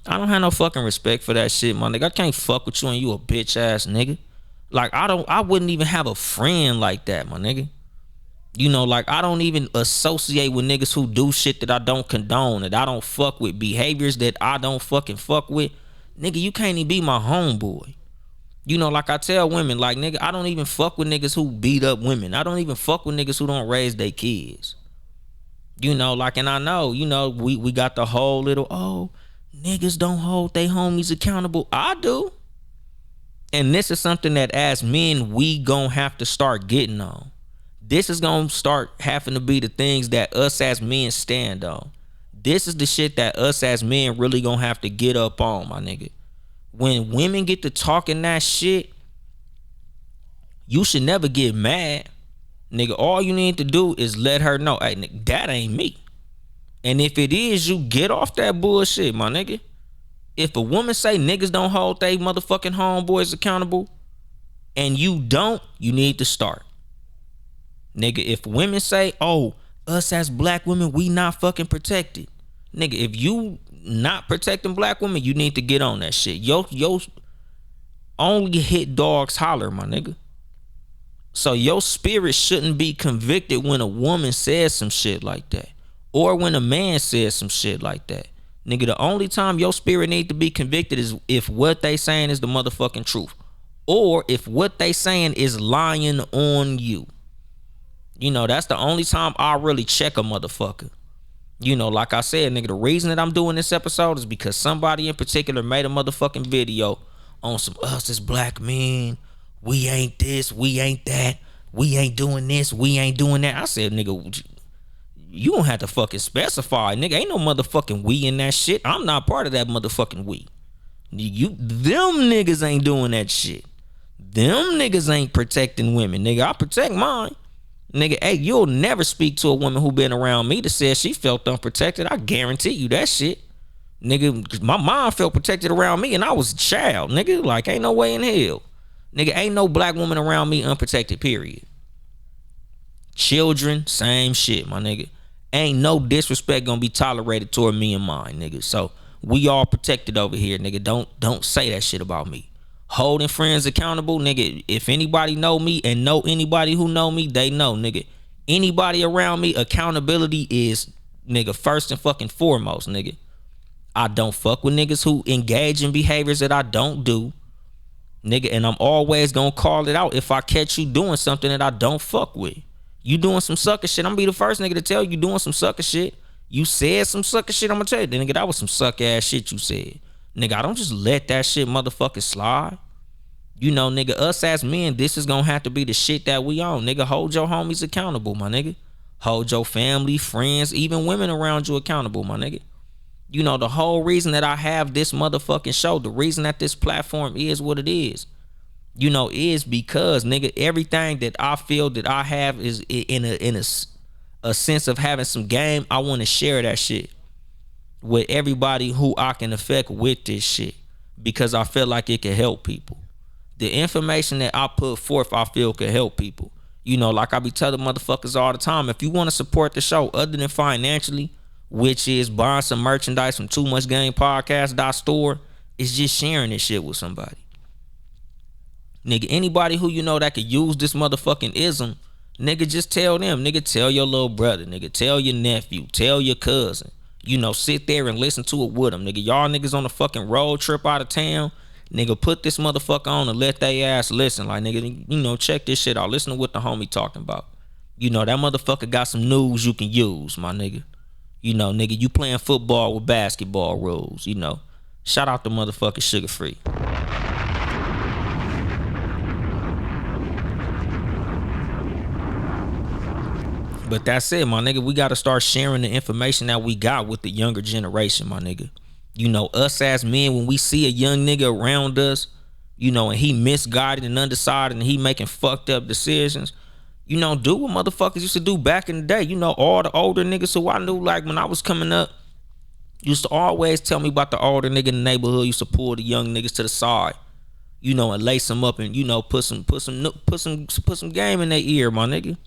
I don't have no fucking respect for that shit, my nigga. I can't fuck with you and you a bitch ass nigga. Like, I wouldn't even have a friend like that, my nigga. Like, I don't even associate with niggas who do shit that I don't condone, that I don't fuck with, behaviors that I don't fucking fuck with. Nigga, you can't even be my homeboy. Like I tell women, like, nigga, I don't even fuck with niggas who beat up women. I don't even fuck with niggas who don't raise their kids. Like, and I know, we got the whole little, oh, niggas don't hold their homies accountable. I do. And this is something that as men, we gonna have to start getting on. This is gonna start having to be the things that us as men stand on. This is the shit that us as men really gonna have to get up on, my nigga. When women get to talking that shit, you should never get mad. Nigga, all you need to do is let her know, hey, nigga, that ain't me. And if it is, you get off that bullshit, my nigga. If a woman say niggas don't hold they motherfucking homeboys accountable and you don't, you need to start. Nigga, if women say, oh, us as black women, we not fucking protected. Nigga, if you not protecting black women, you need to get on that shit. Yo, only hit dogs holler, my nigga. So your spirit shouldn't be convicted when a woman says some shit like that, or when a man says some shit like that. Nigga, the only time your spirit need to be convicted is if what they saying is the motherfucking truth, or if what they saying is lying on you. You know, that's the only time I really check a motherfucker. You know, like I said, nigga, the reason that I'm doing this episode is because somebody in particular made a motherfucking video on some us as black men. We ain't this, we ain't that, we ain't doing this, we ain't doing that. I said, nigga, you don't have to fucking specify. Nigga, ain't no motherfucking we in that shit. I'm not part of that motherfucking we. Them niggas ain't doing that shit. Them niggas ain't protecting women. Nigga, I protect mine. Nigga, hey, you'll never speak to a woman who been around me that said she felt unprotected. I guarantee you that shit. Nigga, my mom felt protected around me and I was a child. Nigga, like, ain't no way in hell. Nigga, ain't no black woman around me unprotected, period. Children, same shit, my nigga. Ain't no disrespect gonna be tolerated toward me and mine, nigga. So we all protected over here, nigga. Don't say that shit about me. Holding friends accountable, nigga. If anybody know me and know anybody who know me, they know, nigga. Anybody around me, accountability is, nigga, first and fucking foremost, nigga. I don't fuck with niggas who engage in behaviors that I don't do, nigga. And I'm always gonna call it out if I catch you doing something that I don't fuck with. You doing some sucker shit, I'm gonna be the first nigga to tell you doing some sucker shit. You said some sucker shit, I'm gonna tell you, nigga, that was some suck ass shit you said. Nigga, I don't just let that shit motherfucking slide. You know, nigga, us as men, this is gonna have to be the shit that we on. Nigga, hold your homies accountable, my nigga. Hold your family, friends, even women around you accountable, my nigga. You know, the whole reason that I have this motherfucking show, the reason that this platform is what it is, you know, is because, nigga, everything that I feel that I have is in a sense of having some game. I want to share that shit with everybody who I can affect with this shit because I feel like it can help people. The information that I put forth, I feel can help people. You know, like I be telling motherfuckers all the time, if you want to support the show other than financially, which is buying some merchandise from Too Much Game Podcast.store, it's just sharing this shit with somebody. Nigga, anybody who you know that could use this motherfucking ism, nigga, just tell them. Nigga, tell your little brother. Nigga, tell your nephew. Tell your cousin. You know, sit there and listen to it with them. Nigga, y'all niggas on a fucking road trip out of town. Nigga, put this motherfucker on and let they ass listen. Like, nigga, you know, check this shit out. Listen to what the homie talking about. You know, that motherfucker got some news you can use, my nigga. You know, nigga, you playing football with basketball rules, you know. Shout out to motherfucking Sugar Free. But that's it, my nigga. We got to start sharing the information that we got with the younger generation, my nigga. You know, us as men, when we see a young nigga around us, you know, and he misguided and undecided and he making fucked up decisions, you know, do what motherfuckers used to do back in the day. You know, all the older niggas who I knew, like, when I was coming up, used to always tell me about the older nigga in the neighborhood used to pull the young niggas to the side, you know, and lace them up and, you know, put some game in their ear, my nigga.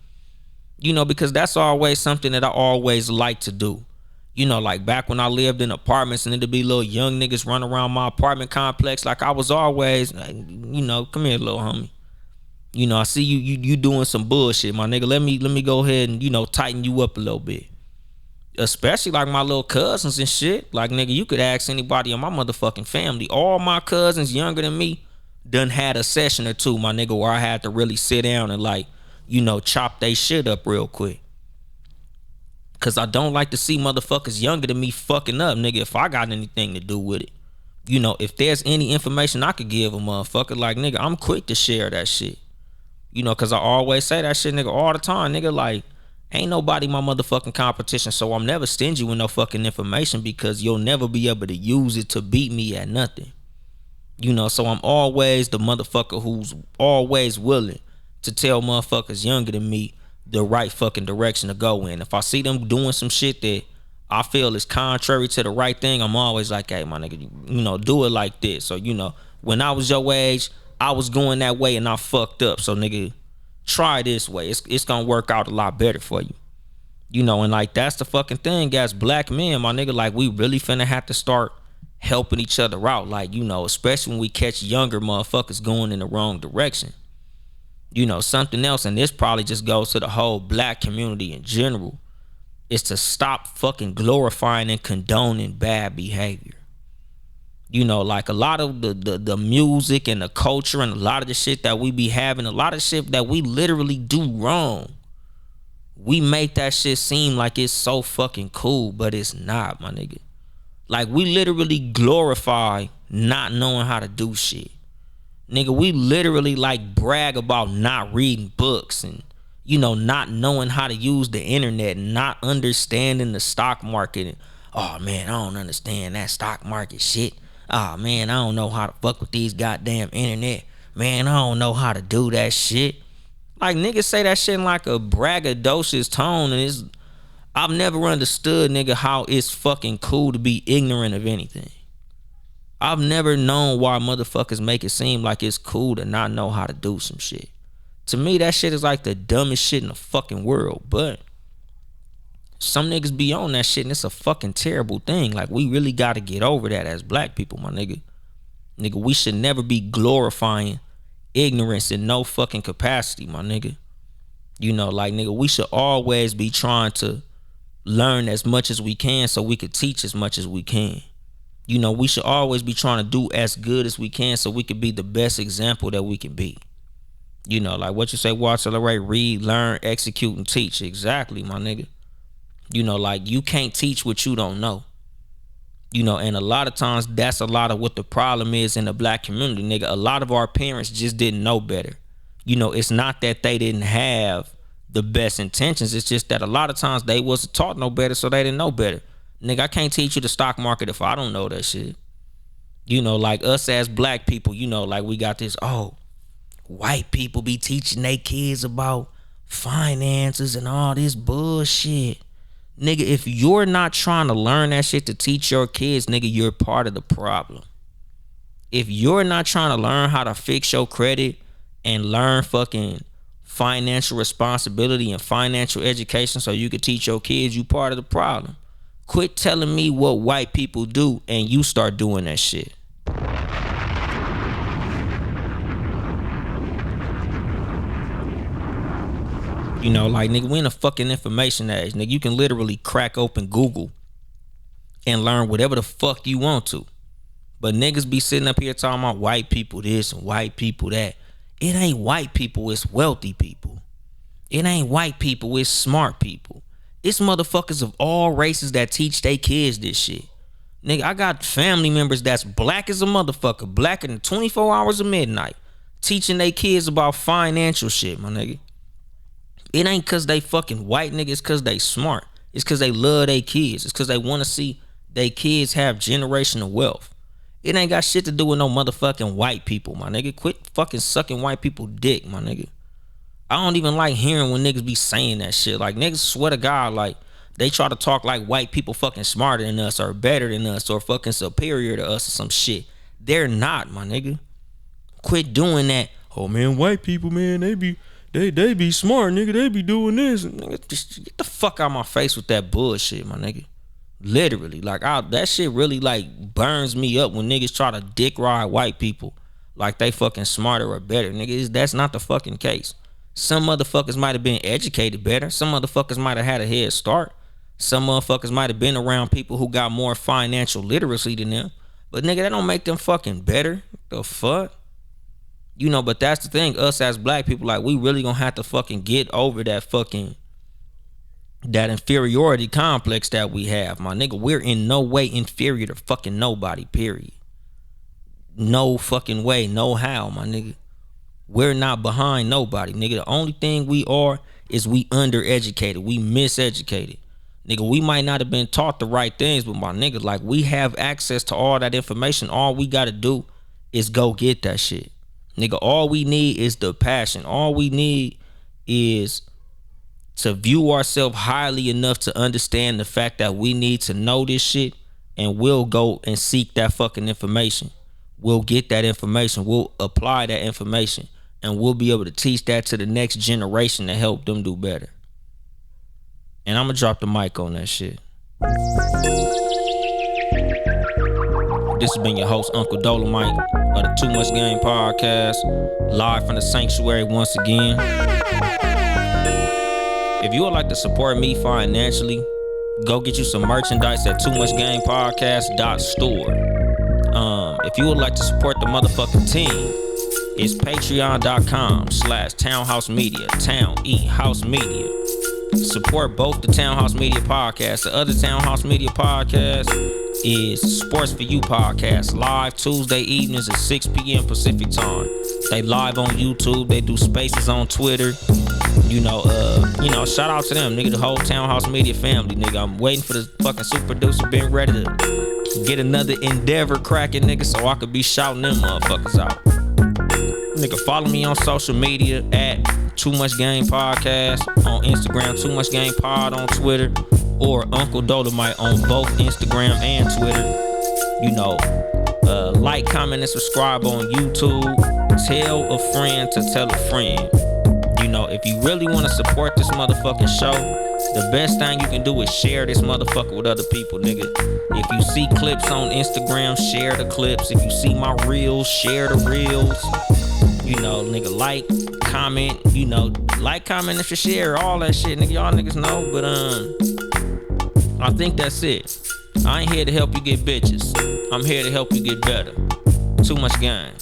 You know, because that's always something that I always like to do. You know, like back when I lived in apartments and it'd be little young niggas run around my apartment complex, like I was always, you know, come here, little homie. You know, I see you doing some bullshit, my nigga. Let me go ahead and, you know, tighten you up a little bit. Especially like my little cousins and shit. Like, nigga, you could ask anybody in my motherfucking family. All my cousins younger than me done had a session or two, my nigga, where I had to really sit down and, like, you know, chop they shit up real quick. Cause I don't like to see motherfuckers younger than me fucking up, nigga, if I got anything to do with it. You know, if there's any information I could give a motherfucker, like, nigga, I'm quick to share that shit. You know, cause I always say that shit, nigga, all the time, nigga, like, ain't nobody my motherfucking competition, so I'm never stingy with no fucking information because you'll never be able to use it to beat me at nothing. You know, so I'm always the motherfucker who's always willing to tell motherfuckers younger than me the right fucking direction to go in. If I see them doing some shit that I feel is contrary to the right thing, I'm always like, hey, my nigga, you know, do it like this. So, you know, when I was your age, I was going that way and I fucked up. So, nigga, try this way. It's gonna work out a lot better for you. You know, and like, that's the fucking thing as black men, my nigga. Like, we really finna have to start helping each other out. Like, you know, especially when we catch younger motherfuckers going in the wrong direction. Something else, and this probably just goes to the whole black community in general, is to stop fucking glorifying and condoning bad behavior. Like a lot of the music and the culture and a lot of the shit that we be having, a lot of shit that we literally do wrong, we make that shit seem like it's so fucking cool, but it's not, my nigga. Like, we literally glorify not knowing how to do shit. Nigga, we literally like brag about not reading books and not knowing how to use the internet and not understanding the stock market. And, oh man, I don't understand that stock market shit. Oh man, I don't know how to fuck with these goddamn internet. Man, I don't know how to do that shit. Like, niggas say that shit in like a braggadocious tone, and I've never understood, nigga, how it's fucking cool to be ignorant of anything. I've never known why motherfuckers make it seem like it's cool to not know how to do some shit. To me, that shit is like the dumbest shit in the fucking world. But some niggas be on that shit, and it's a fucking terrible thing. Like, we really gotta get over that as black people, my nigga. Nigga, we should never be glorifying ignorance in no fucking capacity, my nigga. Like, nigga, we should always be trying to learn as much as we can so we could teach as much as we can. We should always be trying to do as good as we can so we could be the best example that we can be. Like what you say, watch, accelerate, read, learn, execute, and teach. Exactly, my nigga. Like, you can't teach what you don't know. And a lot of times that's a lot of what the problem is in the black community, nigga. A lot of our parents just didn't know better. It's not that they didn't have the best intentions. It's just that a lot of times they wasn't taught no better, so they didn't know better. Nigga, I can't teach you the stock market if I don't know that shit. Like us as black people, like we got this, white people be teaching their kids about finances and all this bullshit. Nigga, if you're not trying to learn that shit to teach your kids, nigga, you're part of the problem. If you're not trying to learn how to fix your credit and learn fucking financial responsibility and financial education so you can teach your kids, you part of the problem. Quit telling me what white people do and you start doing that shit. Like, nigga, we in a fucking information age. Nigga, you can literally crack open Google and learn whatever the fuck you want to. But niggas be sitting up here talking about white people this and white people that. It ain't white people, it's wealthy people. It ain't white people, it's smart people. It's motherfuckers of all races that teach they kids this shit. Nigga, I got family members that's black as a motherfucker, blacker than 24 hours of midnight, teaching they kids about financial shit, my nigga. It ain't cause they fucking white, nigga. It's cause they smart. It's cause they love they kids. It's cause they want to see they kids have generational wealth. It ain't got shit to do with no motherfucking white people, my nigga. Quit fucking sucking white people dick, my nigga. I don't even like hearing when niggas be saying that shit. Like, niggas swear to God, like, they try to talk like white people fucking smarter than us or better than us or fucking superior to us or some shit. They're not, my nigga. Quit doing that. Oh man, white people, man, they be smart, nigga. They be doing this. Nigga, just get the fuck out of my face with that bullshit, my nigga. Literally, like, that shit really like burns me up when niggas try to dick ride white people like they fucking smarter or better, nigga. That's not the fucking case. Some motherfuckers might have been educated better. Some motherfuckers might have had a head start. Some motherfuckers might have been around people who got more financial literacy than them. But nigga, that don't make them fucking better. The fuck? But that's the thing. Us as black people, like, we really gonna have to fucking get over that inferiority complex that we have, my nigga. We're in no way inferior to fucking nobody, period. No fucking way, no how, my nigga. We're not behind nobody, nigga. The only thing we are is we undereducated. We miseducated. Nigga, we might not have been taught the right things, but my nigga, like, we have access to all that information. All we gotta do is go get that shit. Nigga, all we need is the passion. All we need is to view ourselves highly enough to understand the fact that we need to know this shit, and we'll go and seek that fucking information. We'll get that information. We'll apply that information, and we'll be able to teach that to the next generation to help them do better. And I'm gonna drop the mic on that shit. This has been your host, Uncle Dolemite of the Too Much Game Podcast, live from the sanctuary once again. If you would like to support me financially, go get you some merchandise at toomuchgamepodcast.store. If you would like to support the motherfucking team, it's patreon.com/Townhouse Media, Town E House Media. Support both the Townhouse Media Podcast. The other Townhouse Media Podcast is Sports For You Podcast, live Tuesday evenings at 6 p.m. Pacific Time. They live on YouTube. They do spaces on Twitter. Shout out to them, nigga, the whole Townhouse Media family, nigga. I'm waiting for the fucking super producer, been ready to get another endeavor cracking, nigga, so I could be shouting them motherfuckers out. Nigga, follow me on social media at Too Much Game Podcast on Instagram, Too Much Game Pod on Twitter, or Uncle Dolemite on both Instagram and Twitter. Like, comment, and subscribe on YouTube. Tell a friend to tell a friend. If you really want to support this motherfucking show, the best thing you can do is share this motherfucker with other people, nigga. If you see clips on Instagram, share the clips. If you see my reels, share the reels. Nigga, like, comment, comment if you share, all that shit, nigga. Y'all niggas know, but I think that's it. I ain't here to help you get bitches. I'm here to help you get better. Too much game.